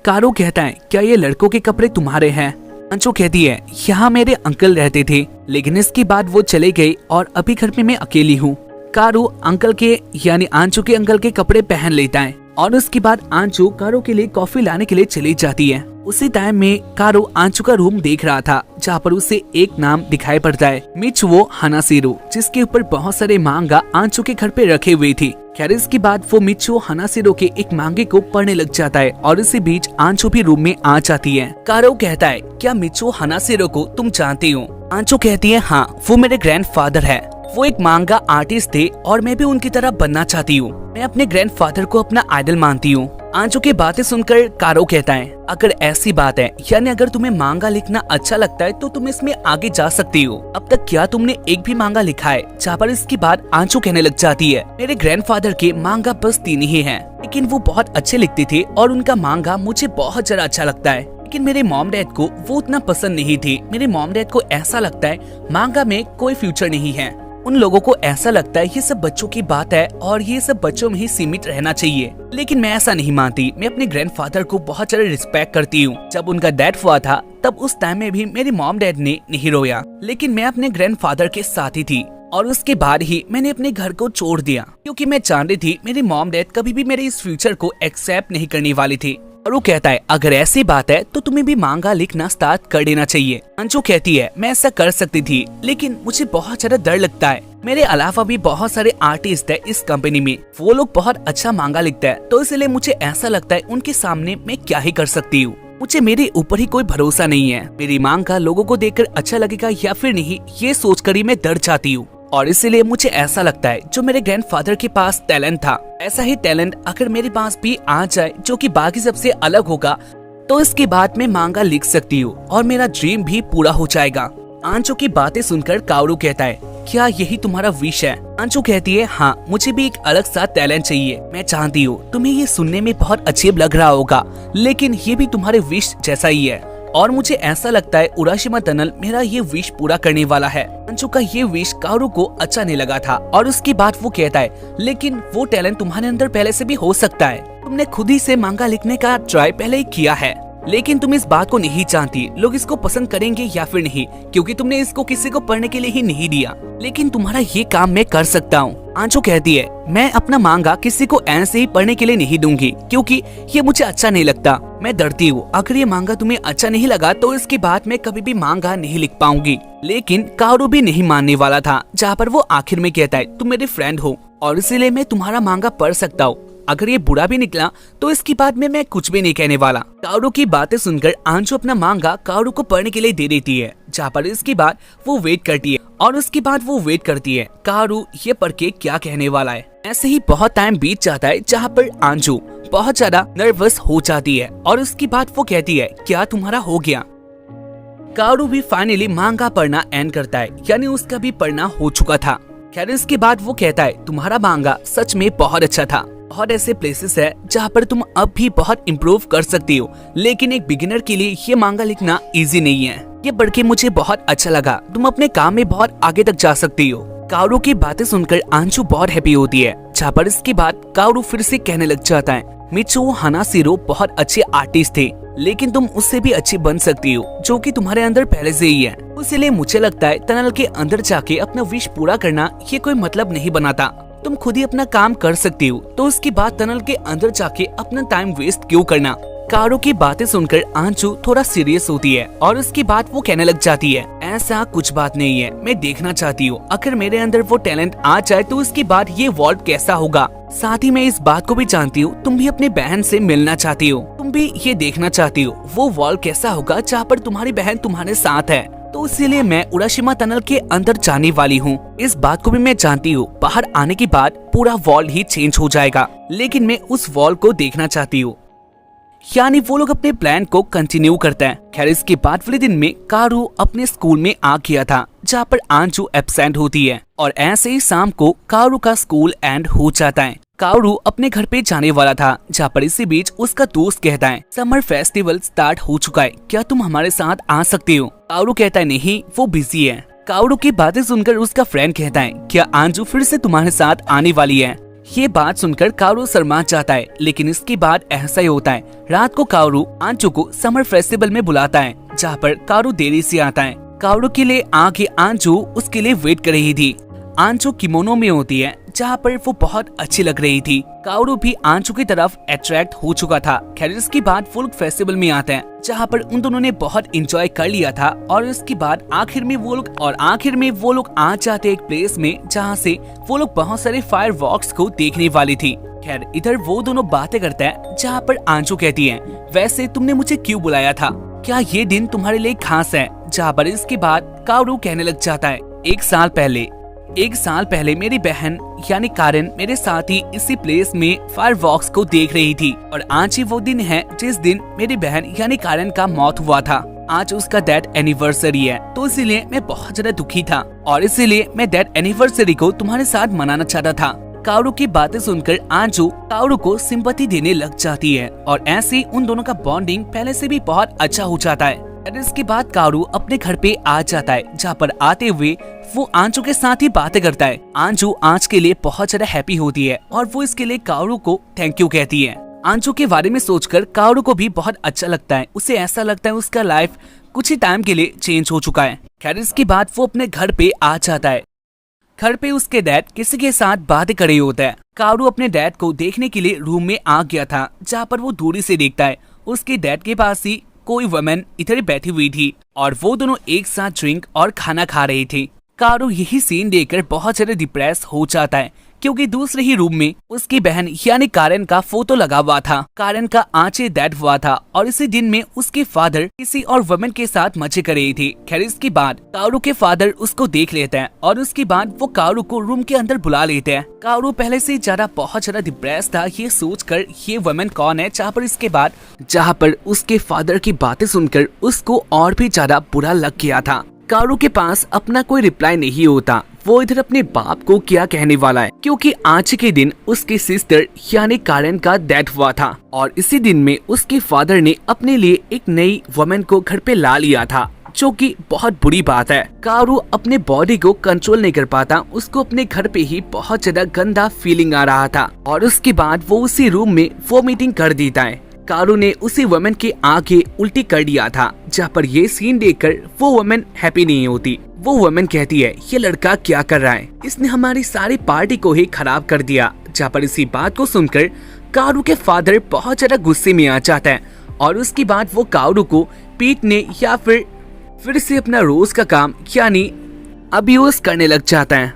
कारो कहता है क्या ये लड़कों के कपड़े तुम्हारे हैं? आंचो कहती है यहाँ मेरे अंकल रहते थे लेकिन इसके बाद वो चले गए और अभी घर में मैं अकेली हूँ। कारो अंकल के यानी आंचो के अंकल के कपड़े पहन लेता है और उसके बाद आंचो कारो के लिए कॉफी लाने के लिए चली जाती है। उसी टाइम में कारो आंचो का रूम देख रहा था जहाँ पर उसे एक नाम दिखाई पड़ता है मिचुओ हनाशिरो, जिसके ऊपर बहुत सारे मांगा आंचो के घर पे रखे हुए थे। खैर इसके बाद वो मिचुओ हनाशिरो के एक मांगे को पढ़ने लग जाता है और इसी बीच आंचो भी रूम में आ जाती है। कारो कहता है क्या मिचुओ हनाशिरो को तुम जानती हो? आंचो कहती है हाँ वो मेरे ग्रैंडफादर है, वो एक मांगा आर्टिस्ट थे और मैं भी उनकी तरह बनना चाहती हूँ। मैं अपने ग्रैंडफादर को अपना आइडल मानती हूँ। आंचो की बातें सुनकर कारो कहता है अगर ऐसी बात है यानी अगर तुम्हें मांगा लिखना अच्छा लगता है तो तुम इसमें आगे जा सकती हो। अब तक क्या तुमने एक भी मांगा लिखा है? जहाँ पर इसके बाद आंचो कहने लग जाती है मेरे ग्रैंडफादर के मांगा बस 3 ही हैं, लेकिन वो बहुत अच्छे लिखते थे और उनका मांगा मुझे बहुत ज्यादा अच्छा लगता है। लेकिन मेरे मॉम डैड को वो उतना पसंद नहीं थी। मेरे मॉम डैड को ऐसा लगता है मांगा में कोई फ्यूचर नहीं है। उन लोगों को ऐसा लगता है ये सब बच्चों की बात है और ये सब बच्चों में ही सीमित रहना चाहिए। लेकिन मैं ऐसा नहीं मानती। मैं अपने ग्रैंडफादर को बहुत ज्यादा रिस्पेक्ट करती हूँ। जब उनका डेथ हुआ था तब उस टाइम में भी मेरे मॉम डैड ने नहीं रोया, लेकिन मैं अपने ग्रैंडफादर के साथ ही थी और उसके बाद ही मैंने अपने घर को छोड़ दिया क्योंकि मैं जानती थी मेरी मॉम डैड कभी भी मेरे इस फ्यूचर को एक्सेप्ट नहीं करने वाली थी। और वो कहता है अगर ऐसी बात है तो तुम्हें भी मांगा लिखना स्टार्ट कर देना चाहिए। अंजू कहती है मैं ऐसा कर सकती थी लेकिन मुझे बहुत ज्यादा डर लगता है। मेरे अलावा भी बहुत सारे आर्टिस्ट है इस कंपनी में, वो लोग बहुत अच्छा मांगा लिखता है तो इसलिए मुझे ऐसा लगता है उनके सामने मैं क्या ही कर सकती हूँ। मुझे मेरे ऊपर ही कोई भरोसा नहीं है। मेरी मांगा लोगों को देखकर अच्छा लगेगा या फिर नहीं, ये सोचकर ही मैं डर जाती हूँ। और इसीलिए मुझे ऐसा लगता है जो मेरे ग्रैंडफादर के पास टैलेंट था, ऐसा ही टैलेंट अगर मेरे पास भी आ जाए जो कि बाकी सबसे अलग होगा तो इसके बाद मैं मांगा लिख सकती हूँ और मेरा ड्रीम भी पूरा हो जाएगा। आंचो की बातें सुनकर कावरू कहता है क्या यही तुम्हारा विश है? आंचो कहती है हाँ, मुझे भी एक अलग सा टैलेंट चाहिए। मैं चाहती हूँ तुम्हें ये सुनने में बहुत अजीब लग रहा होगा लेकिन ये भी तुम्हारे विश जैसा ही है और मुझे ऐसा लगता है उराशिमा टनल मेरा ये विश पूरा करने वाला है। अंशु का ये विश कावरू को अच्छा नहीं लगा था और उसके बाद वो कहता है लेकिन वो टैलेंट तुम्हारे अंदर पहले से भी हो सकता है। तुमने खुद ही से मांगा लिखने का ट्राई पहले ही किया है लेकिन तुम इस बात को नहीं जानती लोग इसको पसंद करेंगे या फिर नहीं, क्योंकि तुमने इसको किसी को पढ़ने के लिए ही नहीं दिया। लेकिन तुम्हारा ये काम मैं कर सकता हूँ। आंचो कहती है मैं अपना मांगा किसी को ऐसे ही पढ़ने के लिए नहीं दूंगी क्योंकि ये मुझे अच्छा नहीं लगता। मैं डरती हूँ अगर ये मांगा तुम्हें अच्छा नहीं लगा तो इसके बाद मैं कभी भी मांगा नहीं लिख पाऊंगी। लेकिन कावरू भी नहीं मानने वाला था, जहाँ पर वो आखिर में कहता है तुम मेरे फ्रेंड हो और इसीलिए मैं तुम्हारा मांगा पढ़ सकता हूँ। अगर ये बुरा भी निकला तो इसके बाद में मैं कुछ भी नहीं कहने वाला। कावरू की बातें सुनकर आंचो अपना मांगा कावरू को पढ़ने के लिए दे देती है, जहाँ पर इसके बाद वो वेट करती है और उसके बाद वो वेट करती है कावरू ये पढ़ के क्या कहने वाला है। ऐसे ही बहुत टाइम बीत जाता है जहाँ पर आंचो बहुत ज्यादा नर्वस हो जाती है और उसके बाद वो कहती है क्या तुम्हारा हो गया? कारू भी फाइनली मांगा पढ़ना एंड करता है, यानी उसका भी पढ़ना हो चुका था। खैर इसके बाद वो कहता है तुम्हारा मांगा सच में बहुत अच्छा था और ऐसे प्लेसेस है जहाँ पर तुम अब भी बहुत इम्प्रूव कर सकती हो, लेकिन एक बिगिनर के लिए ये मांगा लिखना इजी नहीं है। ये पढ़ के मुझे बहुत अच्छा लगा, तुम अपने काम में बहुत आगे तक जा सकती हो। कारू की बातें सुनकर आंचू बहुत हैप्पी होती है, जहाँ पर इसके बाद कारू फिर से कहने लग जाता है मिचो हानासिरो बहुत अच्छे आर्टिस्ट थे, लेकिन तुम उससे भी अच्छी बन सकती हो जो कि तुम्हारे अंदर पहले से ही है। इसलिए मुझे लगता है टनल के अंदर जाके अपना विश पूरा करना ये कोई मतलब नहीं बनाता, तुम खुद ही अपना काम कर सकती हो, तो उसके बाद टनल के अंदर जाके अपना टाइम वेस्ट क्यों करना। कारू की बातें सुनकर आंचू थोड़ा सीरियस होती है और उसके बाद वो कहने लग जाती है ऐसा कुछ बात नहीं है, मैं देखना चाहती हूँ अगर मेरे अंदर वो टैलेंट आ जाए तो उसके बाद ये वॉल्ट कैसा होगा। साथ ही मैं इस बात को भी जानती हूँ तुम भी अपनी बहन से मिलना चाहती हो, तुम भी ये देखना चाहती हो वो वॉल्ट कैसा होगा जहाँ पर तुम्हारी बहन तुम्हारे साथ है, तो इसीलिए मैं उराशिमा टनल के अंदर जाने वाली हूँ। इस बात को भी मैं जानती हूँ बाहर आने के बाद पूरा वॉल ही चेंज हो जाएगा, लेकिन मैं उस वॉल को देखना चाहती हूँ। यानी वो लोग अपने प्लान को कंटिन्यू करते हैं। खैर इसके बाद वाले दिन में कारू अपने स्कूल में आ गया था जहाँ पर आंचू एब्सेंट होती है और ऐसे ही शाम को कारू का स्कूल एंड हो जाता है। कारू अपने घर पे जाने वाला था, जहाँ पर इसी बीच उसका दोस्त कहता है समर फेस्टिवल स्टार्ट हो चुका है, क्या तुम हमारे साथ आ सकते हो। कारू कहता है नहीं वो बिजी है। कारू की बातें सुनकर उसका फ्रेंड कहता है क्या आंचू फिर से तुम्हारे साथ आने वाली है। ये बात सुनकर कारू शर्मा जाता है, लेकिन इसके बाद ऐसा ही होता है। रात को कारू आंचू को समर फेस्टिवल में बुलाता है, जहाँ पर कारू देरी से आता है। कारू के लिए आगे आंचू उसके लिए वेट कर रही थी। आंचू किमोनो में होती है, जहाँ पर वो बहुत अच्छी लग रही थी। कारू भी आंचू की तरफ अट्रैक्ट हो चुका था। खैर इसके बाद वो लोग फेस्टिवल में आते हैं, जहाँ पर उन दोनों ने बहुत एंजॉय कर लिया था और इसके बाद आखिर में वो लोग आ जाते एक प्लेस में जहाँ से वो लोग बहुत सारे फायर वॉक्स को देखने वाली थी। खैर इधर वो दोनों बातें करते हैं, जहाँ पर आंचू कहती है वैसे तुमने मुझे क्यों बुलाया था, क्या ये दिन तुम्हारे लिए खास है। जहाँ पर इसके बाद कारू कहने लग जाता है एक साल पहले मेरी बहन यानी कारेन मेरे साथ ही इसी प्लेस में फायर वॉक्स को देख रही थी और आज ही वो दिन है जिस दिन मेरी बहन यानी कारेन का मौत हुआ था। आज उसका डेथ एनिवर्सरी है, तो इसीलिए मैं बहुत ज्यादा दुखी था और इसीलिए मैं डेथ एनिवर्सरी को तुम्हारे साथ मनाना चाहता था। कारू की बातें सुनकर आंचू कारू को सिंपैथी देने लग जाती है और ऐसे उन दोनों का बॉन्डिंग पहले से भी बहुत अच्छा हो जाता है। इसके बाद कारू अपने घर पे आ जाता है, जहाँ पर आते हुए वो आंचू के साथ ही बातें करता है। आंचू आज के लिए बहुत ज्यादा हैप्पी होती है और वो इसके लिए कारू को थैंक यू कहती है। आंचू के बारे में सोचकर कारू को भी बहुत अच्छा लगता है, उसे ऐसा लगता है उसका लाइफ कुछ ही टाइम के लिए चेंज हो चुका है। खैर इसके बाद वो अपने घर पे आ जाता है। घर पे उसके डैड किसी के साथ बातें कर रहे होता है। कारू अपने डैड को देखने के लिए रूम में आ गया था, जहाँ पर वो दूरी से देखता है उसके डैड के पास ही कोई वुमेन इधर बैठी हुई थी और वो दोनों एक साथ ड्रिंक और खाना खा रही थी। कारू यही सीन देखकर बहुत ज्यादा डिप्रेस हो जाता है, क्योंकि दूसरे ही रूम में उसकी बहन यानी कारेन का फोटो लगा हुआ था। कारेन का आंचे डेड हुआ था और इसी दिन में उसके फादर किसी और वुमेन के साथ मजे कर रही थी। खैर इसके बाद कारू के फादर उसको देख लेते हैं और उसके बाद वो कारू को रूम के अंदर बुला लेते हैं। कारू पहले से बहुत ज्यादा डिप्रेस था ये सोचकर ये वुमेन कौन है, जहाँ पर उसके फादर की बातें सुनकर उसको और भी ज्यादा बुरा लग गया था। कारू के पास अपना कोई रिप्लाई नहीं होता, वो इधर अपने बाप को क्या कहने वाला है, क्योंकि आज के दिन उसकी सिस्टर यानी कारेन का डेथ हुआ था और इसी दिन में उसके फादर ने अपने लिए एक नई वुमेन को घर पे ला लिया था, जो कि बहुत बुरी बात है। कारू अपने बॉडी को कंट्रोल नहीं कर पाता, उसको अपने घर पे ही बहुत ज्यादा गंदा फीलिंग आ रहा था और उसके बाद वो उसी रूम में वोमिटिंग कर देता है। कारू ने उसी वुमेन के आगे उल्टी कर दिया था, जहाँ पर ये सीन देखकर वो वुमेन हैप्पी नहीं होती। वो वुमेन कहती है ये लड़का क्या कर रहा है, इसने हमारी सारी पार्टी को ही खराब कर दिया। जहाँ पर इसी बात को सुनकर कारू के फादर बहुत ज्यादा गुस्से में आ जाता है और उसके बाद वो कारू को पीटने या फिर से अपना रोज का काम यानी अब्यूज करने लग जाता है।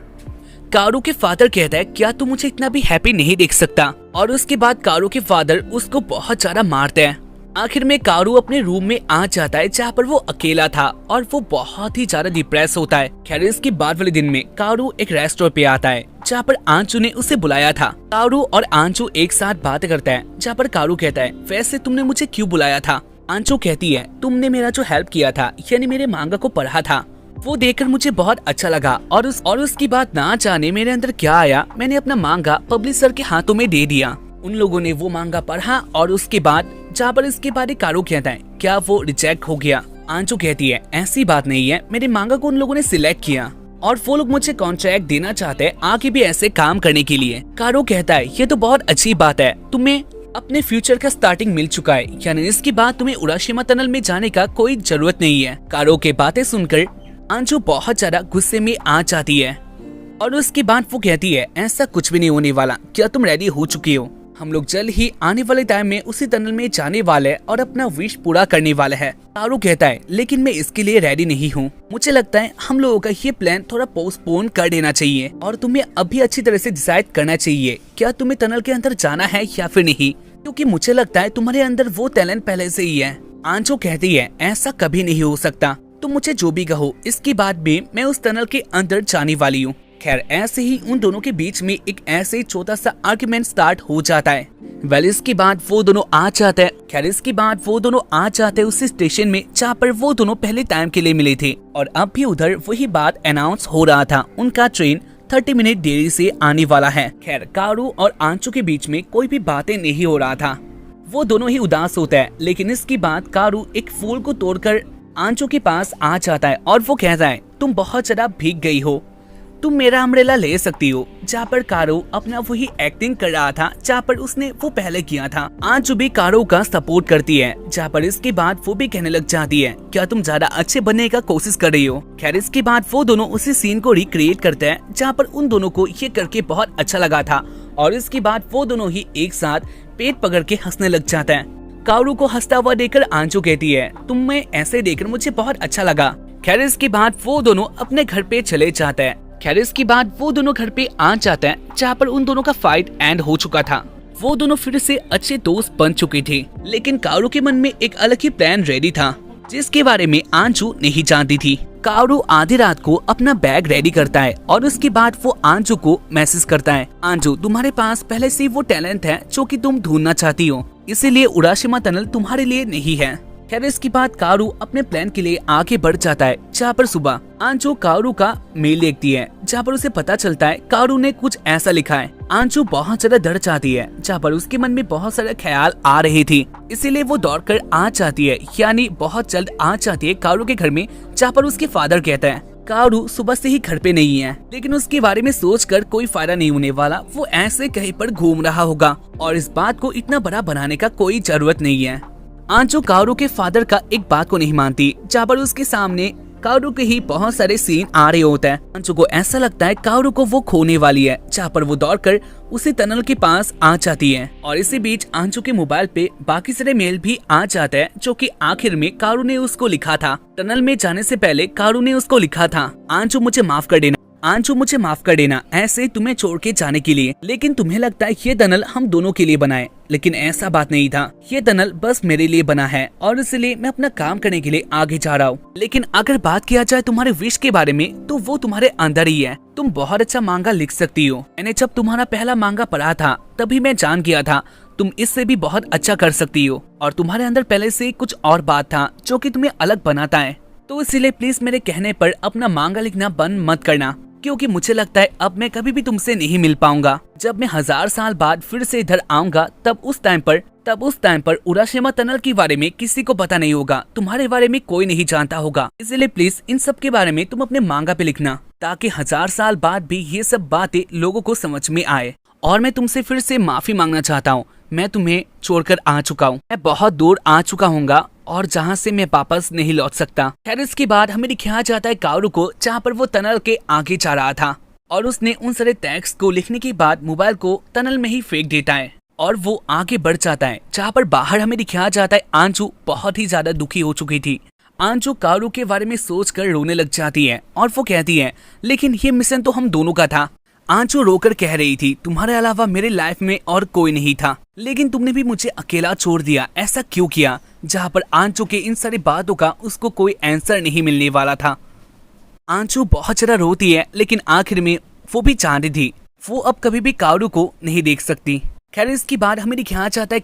कारू के फादर कहता है क्या तू मुझे इतना भी हैप्पी नहीं देख सकता, और उसके बाद कारू के फादर उसको बहुत ज्यादा मारते हैं। आखिर में कारू अपने रूम में आ जाता है, जहाँ पर वो अकेला था और वो बहुत ही ज्यादा डिप्रेस होता है। खैर इसके बाद वाले दिन में कारू एक रेस्टोरेंट पे आता है, जहाँ पर आंचू ने उसे बुलाया था। कारू और आंचू एक साथ बात करता है, जहाँ पर कारू कहता है वैसे तुमने मुझे क्यों बुलाया था। आंचो कहती है तुमने मेरा जो हेल्प किया था यानी मेरे मांगा को पढ़ा था वो देखकर मुझे बहुत अच्छा लगा और उसकी बात ना जाने मेरे अंदर क्या आया, मैंने अपना मांगा पब्लिशर के हाथों में दे दिया। उन लोगों ने वो मांगा पढ़ा और उसके बाद जहाँ पर इसके बारे कारो कहता है क्या वो रिजेक्ट हो गया। आंचो कहती है ऐसी बात नहीं है, मेरे मांगा को उन लोगों ने सिलेक्ट किया और वो लोग मुझे कॉन्ट्रैक्ट देना चाहते हैं आगे भी ऐसे काम करने के लिए। कारो कहता है ये तो बहुत अच्छी बात है, तुम्हें अपने फ्यूचर का स्टार्टिंग मिल चुका है, यानी इसके बाद तुम्हें उराशिमा टनल में जाने का कोई जरूरत नहीं है। कारो के बातें सुनकर आंचो बहुत ज्यादा गुस्से में आ जाती है और उसके बाद वो कहती है ऐसा कुछ भी नहीं होने वाला, क्या तुम रेडी हो चुकी हो? हम लोग जल्द ही आने वाले टाइम में उसी टनल में जाने वाले और अपना विश पूरा करने वाले हैं। कारो कहता है लेकिन मैं इसके लिए रेडी नहीं हूँ, मुझे लगता है हम लोगों का ये प्लान थोड़ा पोस्टपोन कर देना चाहिए और तुम्हें अभी अच्छी तरह से डिसाइड करना चाहिए क्या तुम्हें टनल के अंदर जाना है या फिर नहीं, क्योंकि मुझे लगता है तुम्हारे अंदर वो टैलेंट पहले से ही है। आंचो कहती है ऐसा कभी नहीं हो सकता, तुम मुझे जो भी कहो इसके बाद भी मैं उस टनल के अंदर जाने वाली हूँ। खैर ऐसे ही उन दोनों के बीच में एक ऐसे छोटा सा आर्गुमेंट स्टार्ट हो जाता है। इसके बाद वो दोनों आ जाते हैं। खैर इसके बाद वो दोनों आ जाते हैं उस स्टेशन में जहाँ पर वो दोनों पहले टाइम के लिए मिले थे और अब भी उधर वही बात अनाउंस हो रहा था, उनका ट्रेन 30 मिनट देरी से आने वाला है। खैर कारू और आंचो के बीच में कोई भी बातें नहीं हो रहा था, वो दोनों ही उदास होता है। लेकिन इसके बाद कारू एक फूल को तोड़कर आंचो के पास आ जाता है और वो कहता है तुम बहुत ज्यादा भीग गई हो, तुम मेरा अम्ब्रेला ले सकती हो। जहाँ पर कारो अपना वही एक्टिंग कर रहा था जहाँ पर उसने वो पहले किया था। आंचो भी कारो का सपोर्ट करती है, जहाँ पर इसके बाद वो भी कहने लग जाती है क्या तुम ज्यादा अच्छे बनने का कोशिश कर रही हो। खैर इसके बाद वो दोनों उसी सीन को रिक्रिएट करते हैं जहाँ पर उन दोनों को ये करके बहुत अच्छा लगा था और इसके बाद वो दोनों ही एक साथ पेट पकड़ के हंसने लग जाते हैं। कारू को हंसता हुआ देखकर आंचो कहती है तुम्हें ऐसे देखकर मुझे बहुत अच्छा लगा। खैर इसके बाद वो दोनों अपने घर पे चले जाते हैं। खैर इसके बाद वो दोनों घर पे आ जाते हैं जहाँ पर उन दोनों का फाइट एंड हो चुका था। वो दोनों फिर से अच्छे दोस्त बन चुके थे, लेकिन कारू के मन में एक अलग ही प्लान रेडी था जिसके बारे में आंचू नहीं जानती थी। कारू आधी रात को अपना बैग रेडी करता है और उसके बाद वो आंचू को मैसेज करता है आंचू तुम्हारे पास पहले से वो टैलेंट है जो कि तुम ढूंढना चाहती हो, इसीलिए उराशिमा टनल तुम्हारे लिए नहीं है। खैर इसके बाद कारू अपने प्लान के लिए आगे बढ़ जाता है जहाँ पर सुबह आंचू कारू का मेल देखती है जहाँ पर उसे पता चलता है कारू ने कुछ ऐसा लिखा है। आंचू बहुत ज्यादा डर जाती है जहाँ पर उसके मन में बहुत सारे ख्याल आ रहे थे, इसीलिए वो दौड़कर आ जाती है, यानी बहुत जल्द आ जाती है कारू के घर में जहाँ पर उसके फादर कहता है कारू सुबह से ही घर पे नहीं है, लेकिन उसके बारे में सोचकर कोई फायदा नहीं होने वाला, वो ऐसे कहीं पर घूम रहा होगा और इस बात को इतना बड़ा बनाने का कोई जरूरत नहीं है। आंचू कारू के फादर का एक बात को नहीं मानती जहाँ पर उसके सामने कारू के ही बहुत सारे सीन आ रहे होते हैं। आंचू को ऐसा लगता है कारू को वो खोने वाली है, जहाँ पर वो दौड़कर उसी टनल के पास आ जाती है और इसी बीच आंचू के मोबाइल पे बाकी सारे मेल भी आ जाते हैं जो कि आखिर में कारू ने उसको लिखा था। टनल में जाने से पहले कारू ने उसको लिखा था आंचू मुझे माफ कर देना, आंचू मुझे माफ कर देना ऐसे तुम्हें छोड़ के जाने के लिए, लेकिन तुम्हें लगता है ये टनल हम दोनों के लिए बना है, लेकिन ऐसा बात नहीं था, ये टनल बस मेरे लिए बना है और इसलिए मैं अपना काम करने के लिए आगे जा रहा हूँ। लेकिन अगर बात किया जाए तुम्हारे विश के बारे में तो वो तुम्हारे अंदर ही है, तुम बहुत अच्छा मांगा लिख सकती हो। मैंने जब तुम्हारा पहला मांगा पढ़ा था तभी मैं जान गया था तुम इससे भी बहुत अच्छा कर सकती हो और तुम्हारे अंदर पहले से कुछ और बात था जो कि तुम्हें अलग बनाता है, तो इसीलिए प्लीज मेरे कहने पर अपना मांगा लिखना बंद मत करना, क्योंकि मुझे लगता है अब मैं कभी भी तुमसे नहीं मिल पाऊंगा। जब मैं 1000 साल बाद फिर से इधर आऊंगा तब उस टाइम पर उराशिमा टनल के बारे में किसी को पता नहीं होगा, तुम्हारे बारे में कोई नहीं जानता होगा, इसलिए प्लीज इन सब के बारे में तुम अपने मांगा पे लिखना ताकि 1000 साल बाद भी ये सब बातें लोगों को समझ में आए। और मैं तुमसे फिर से माफी मांगना चाहता हूँ, मैं तुम्हें छोड़कर आ चुका हूँ, मैं बहुत दूर आ चुका हूँगा और जहाँ से मैं वापस नहीं लौट सकता। खैर इसके बाद हमें दिखाया जाता है कारू को जहाँ पर वो टनल के आगे जा रहा था और उसने उन सारे टेक्स्ट को लिखने के बाद मोबाइल को टनल में ही फेंक देता है और वो आगे बढ़ जाता है जहाँ पर बाहर हमें दिखाया जाता है आंचू बहुत ही ज्यादा दुखी हो चुकी थी। आंचू कारू के बारे में सोचकर रोने लग जाती है और वो कहती है लेकिन ये मिशन तो हम दोनों का था। आंचू रोकर कह रही थी तुम्हारे अलावा मेरे लाइफ में और कोई नहीं था, लेकिन तुमने भी मुझे अकेला छोड़ दिया, ऐसा क्यों किया? जहाँ पर आंचू के इन सारी बातों का उसको कोई आंसर नहीं मिलने वाला था। आंचू बहुत ज्यादा रोती है, लेकिन आखिर में वो भी चाहती थी वो अब कभी भी कारू को नहीं देख सकती। खैर इसके बाद हमें दिखाया जाता है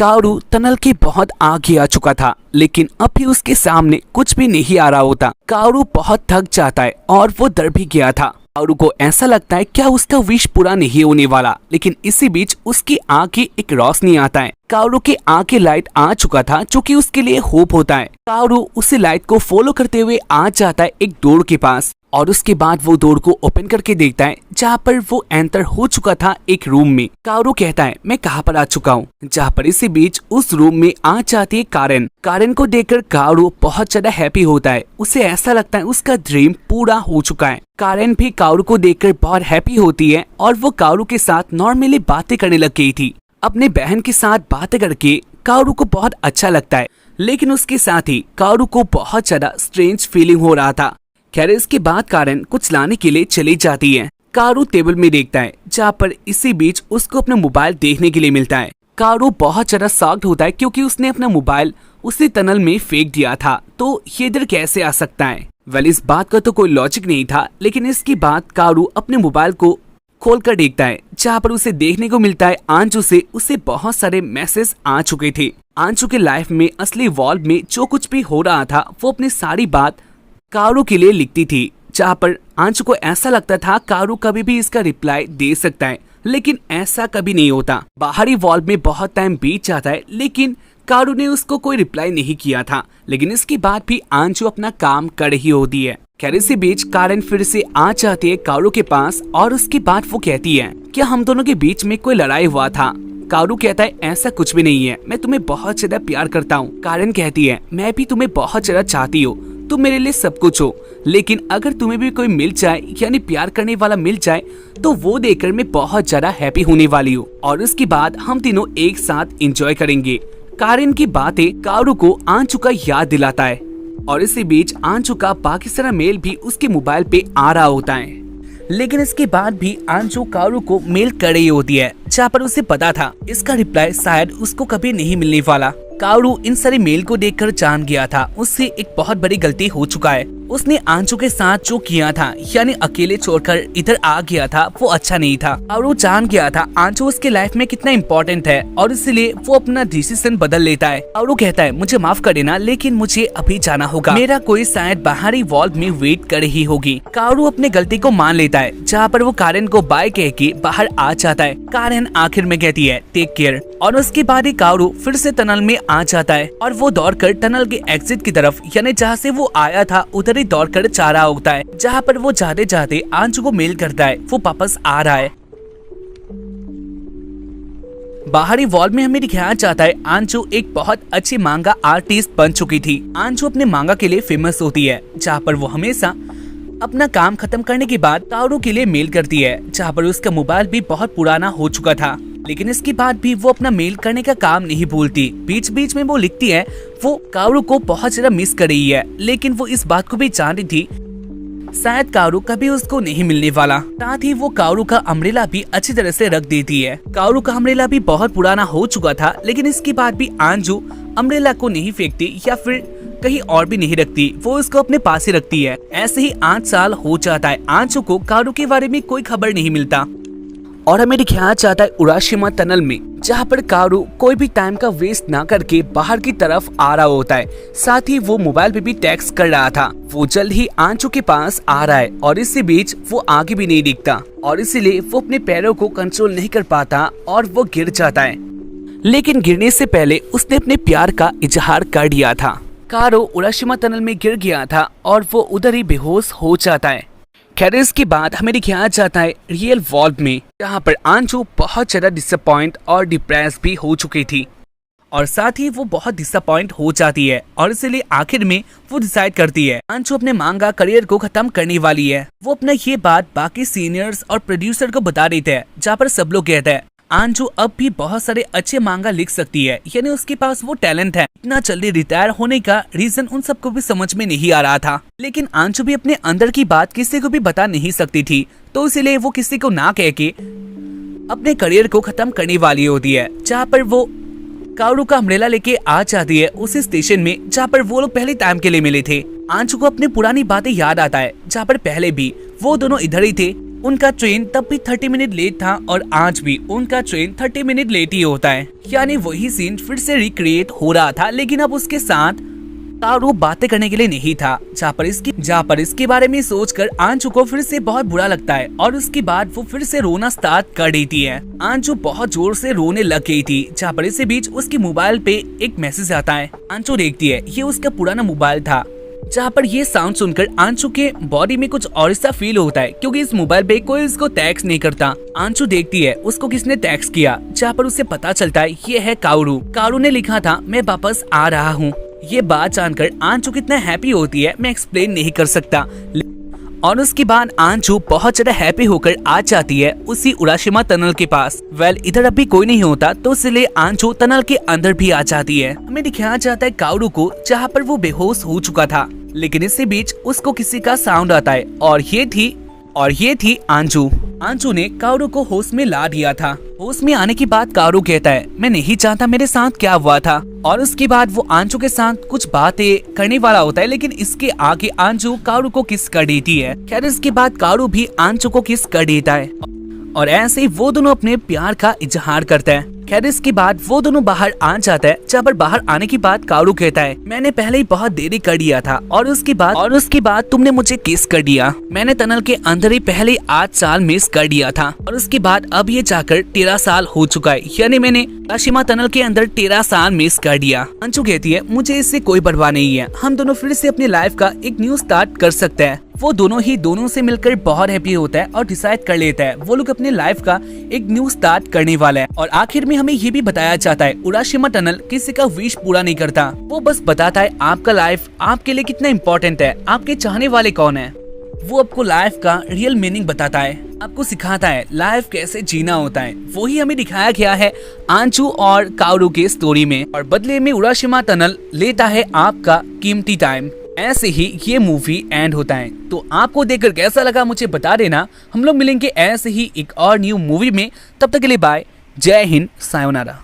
काओरू टनल के बहुत आगे आ चुका था, लेकिन अब भी उसके सामने कुछ भी नहीं आ रहा होता। काओरू बहुत थक जाता है और वो डर भी गया था। काओरू को ऐसा लगता है क्या उसका विश पूरा नहीं होने वाला, लेकिन इसी बीच उसकी आंखें एक रोशनी आता है। काओरू के आंखें लाइट आ चुका था, जो कि उसके लिए होप होता है। काओरू उसी लाइट को फॉलो करते हुए आ जाता है एक डोर के पास, और उसके बाद वो डोर को ओपन करके देखता है जहाँ पर वो एंटर हो चुका था एक रूम में। काओरू कहता है मैं कहाँ पर आ चुका हूँ, जहाँ पर इसी बीच उस रूम में आ जाती है कारेन। कारेन को देखकर काओरू बहुत ज्यादा हैप्पी होता है। उसे ऐसा लगता है उसका ड्रीम पूरा हो चुका है। कारेन भी काओरू को देखकर बहुत हैप्पी होती है और वो काओरू के साथ नॉर्मली बातें करने लग गई थी। अपने बहन के साथ बातें करके काओरू को बहुत अच्छा लगता है, लेकिन उसके साथ ही काओरू को बहुत ज्यादा स्ट्रेंज फीलिंग हो रहा था। खैर इसके बाद कारेन कुछ लाने के लिए चली जाती है। काओरू टेबल में देखता है जहाँ पर इसी बीच उसको अपना मोबाइल देखने के लिए मिलता है। काओरू बहुत ज्यादा शॉक्ड होता है क्योंकि उसने अपना मोबाइल उसी टनल में फेंक दिया था, तो ये इधर कैसे आ सकता है। वेल इस बात का तो कोई लॉजिक नहीं था, लेकिन इसके बाद काओरू अपने मोबाइल को खोल कर देखता है जहाँ पर उसे देखने को मिलता है आंचू से उसे बहुत सारे मैसेज आ चुके थे। आंचू के लाइफ में असली वर्ल्ड में जो कुछ भी हो रहा था वो अपनी सारी बात काओरू के लिए लिखती थी, जहाँ पर आंचू को ऐसा लगता था काओरू कभी भी इसका रिप्लाई दे सकता है, लेकिन ऐसा कभी नहीं होता। बाहरी वर्ल्ड में बहुत टाइम बीत जाता है, लेकिन काओरू ने उसको कोई रिप्लाई नहीं किया था। लेकिन इसके बाद भी आंचू अपना काम कर रही होती है। खैर इसी बीच कारेन फिर से आ जाती है काओरू के पास और उसके बाद वो कहती है क्या हम दोनों के बीच में कोई लड़ाई हुआ था। काओरू कहता है ऐसा कुछ भी नहीं है, मैं तुम्हें बहुत ज्यादा प्यार करता हूँ। कारेन कहती है मैं भी तुम्हें बहुत ज्यादा चाहती हूँ, तुम मेरे लिए सब कुछ हो, लेकिन अगर तुम्हें भी कोई मिल जाए यानी प्यार करने वाला मिल जाए तो वो देखकर मैं बहुत ज्यादा हैप्पी होने वाली हूँ, और उसके बाद हम तीनों एक साथ एंजॉय करेंगे। कारेन की बातें काओरू को आंचू का याद दिलाता है, और इसी बीच आंचू का बाकी सारा मेल भी उसके मोबाइल पे आ रहा होता है। लेकिन इसके बाद भी आंचू काओरू को मेल कर रही होती है, जहाँ पर उसे पता था इसका रिप्लाई शायद उसको कभी नहीं मिलने वाला। काओरू इन सारे मेल को देखकर जान गया था उससे एक बहुत बड़ी गलती हो चुका है। उसने आंचू के साथ जो किया था यानी अकेले छोड़कर इधर आ गया था वो अच्छा नहीं था। काओरू जान गया था आंचू उसके लाइफ में कितना इम्पोर्टेंट है, और इसलिए वो अपना डिसीजन बदल लेता है। काओरू कहता है मुझे माफ कर देना, लेकिन मुझे अभी जाना होगा, मेरा कोई शायद बाहरी वर्ल्ड में वेट कर रही होगी। काओरू अपनी गलती को मान लेता है, जहाँ पर वो कारेन को बाय कह के बाहर आ जाता है। कारेन आखिर में कहती है टेक केयर, और उसके बाद ही काओरू फिर से टनल में आ जाता है और वो दौड़कर टनल के एग्जिट की तरफ यानी जहाँ से वो आया था उधर ही दौड़कर जा रहा होता है। जहाँ पर वो जाते जाते आंचू को मेल करता है वो वापस आ रहा है। बाहरी वॉल में हमें दिखाया जाता है आंचू एक बहुत अच्छी मांगा आर्टिस्ट बन चुकी थी। आंचू अपने मांगा के लिए फेमस होती है, जहाँ पर वो हमेशा अपना काम खत्म करने के बाद काओरू के लिए मेल करती है, जहाँ पर उसका मोबाइल भी बहुत पुराना हो चुका था। लेकिन इसके बाद भी वो अपना मेल करने का काम नहीं भूलती। बीच बीच में वो लिखती है वो काओरू को बहुत ज्यादा मिस कर रही है, लेकिन वो इस बात को भी जान रही थी शायद काओरू कभी उसको नहीं मिलने वाला। साथ ही वो काओरू का अम्ब्रेला भी अच्छी तरह से रख देती है। काओरू का अम्ब्रेला भी बहुत पुराना हो चुका था, लेकिन इसके बाद भी आंचू अम्ब्रेला को नहीं फेंकती या फिर कहीं और भी नहीं रखती, वो उसको अपने पास ही रखती है। ऐसे ही 8 साल हो जाता है, आंचू को काओरू के बारे में कोई खबर नहीं मिलता, और हमें दिखाया जाता है उराशिमा टनल में, जहाँ पर काओरू कोई भी टाइम का वेस्ट ना करके बाहर की तरफ आ रहा होता है। साथ ही वो मोबाइल पे भी टेक्स्ट कर रहा था। वो जल्द ही आंचू के पास आ रहा है और इसी बीच वो आगे भी नहीं दिखता, और इसीलिए वो अपने पैरों को कंट्रोल नहीं कर पाता और वो गिर जाता है। लेकिन गिरने से पहले उसने अपने प्यार का इजहार कर दिया था। काओरू उराशिमा टनल में गिर गया था और वो उधर ही बेहोश हो जाता है। खैर इसके बाद हमें दिखाया जाता है रियल वर्ल्ड में, जहाँ पर आंचू बहुत ज्यादा डिसअपॉइंट और डिप्रेस भी हो चुकी थी, और साथ ही वो बहुत डिसअपॉइंट हो जाती है, और इसलिए आखिर में वो डिसाइड करती है आंचू अपने मांगा करियर को खत्म करने वाली है। वो अपना ये बात बाकी सीनियर्स और प्रोड्यूसर को बता देते हैं, जहाँ पर सब लोग कहते हैं आंचू अब भी बहुत सारे अच्छे मांगा लिख सकती है, यानी उसके पास वो टैलेंट है। इतना जल्दी रिटायर होने का रीजन उन सबको भी समझ में नहीं आ रहा था, लेकिन आंचू भी अपने अंदर की बात किसी को भी बता नहीं सकती थी, तो इसीलिए वो किसी को ना कह के अपने करियर को खत्म करने वाली होती है। जहाँ पर वो काओरू का अम्ब्रेला लेके आ जाती है उसी स्टेशन में जहाँ पर वो लोग पहले टाइम के लिए मिले थे। आंचू को अपनी पुरानी बातें याद आता है, जहाँ पर पहले भी वो दोनों इधर ही थे, उनका ट्रेन तब भी 30 मिनट लेट था और आज भी उनका ट्रेन 30 मिनट लेट ही होता है। यानी वही सीन फिर से रिक्रिएट हो रहा था, लेकिन अब उसके साथ काओरू बातें करने के लिए नहीं था। जहाँ पर इसके बारे में सोचकर आंचू को फिर से बहुत बुरा लगता है और उसके बाद वो फिर से रोना स्टार्ट कर देती है। आंचू बहुत जोर से रोने लग गई थी। जहाँ पर इसी बीच उसके मोबाइल पे एक मैसेज आता है। आंचू देखती है, ये उसका पुराना मोबाइल था। जहाँ पर ये साउंड सुनकर आंचू के बॉडी में कुछ और सा फील होता है, क्योंकि इस मोबाइल पे कोई इसको टैक्स नहीं करता। आंचू देखती है उसको किसने टैक्स किया। जहाँ पर उसे पता चलता है ये है काओरू। काओरू ने लिखा था मैं वापस आ रहा हूँ। ये बात जानकर आंचू कितना हैप्पी होती है मैं एक्सप्लेन नहीं कर सकता। और उसके बाद आंचू बहुत ज्यादा हैप्पी होकर आ जाती है उसी उराशिमा टनल के पास। इधर अभी कोई नहीं होता, तो इसलिए आंचू टनल के अंदर भी आ जाती है। हमें दिखाया जाता है काओरू को, जहाँ पर वो बेहोश हो चुका था, लेकिन इसी बीच उसको किसी का साउंड आता है और ये थी आंचू। आंचू ने काओरू को होश में ला दिया था। होश में आने के बाद काओरू कहता है मैं नहीं जानता मेरे साथ क्या हुआ था। और उसके बाद वो आंचू के साथ कुछ बातें करने वाला होता है, लेकिन इसके आगे आंचू काओरू को किस कर देती है। खैर इसके बाद काओरू भी आंचू को किस कर देता है और ऐसे ही वो दोनों अपने प्यार का इजहार करता है। खैर इसके बाद वो दोनों बाहर आ जाता है। जहाँ पर बाहर आने के बाद काओरू कहता है मैंने पहले ही बहुत देरी कर दिया था और उसके बाद तुमने मुझे किस कर दिया। मैंने टनल के अंदर ही पहले 8 साल मिस कर दिया था और उसके बाद अब ये जाकर 13 साल हो चुका है, यानी मैंने उराशिमा टनल के अंदर 13 साल मिस कर दिया। आंचू कहती है मुझे इससे कोई परवाह नहीं है, हम दोनों फिर से अपनी लाइफ का एक न्यू स्टार्ट कर सकते हैं। वो दोनों से मिलकर बहुत हैप्पी होता है और डिसाइड कर लेता है वो लोग अपने लाइफ का एक न्यू स्टार्ट करने वाला है। और आखिर में हमें ये भी बताया जाता है उराशिमा टनल किसी का विश पूरा नहीं करता, वो बस बताता है आपका लाइफ आपके लिए कितना इम्पोर्टेंट है, आपके चाहने वाले कौन है। वो आपको लाइफ का रियल मीनिंग बताता है, आपको सिखाता है लाइफ कैसे जीना होता है। वही हमें दिखाया गया है आंचू और काओरू के स्टोरी में, और बदले में उराशिमा टनल लेता है आपका कीमती टाइम। ऐसे ही ये मूवी एंड होता है। तो आपको देखकर कैसा लगा मुझे बता देना। हम लोग मिलेंगे ऐसे ही एक और न्यू मूवी में, तब तक के लिए बाय, जय हिंद, सायोनारा।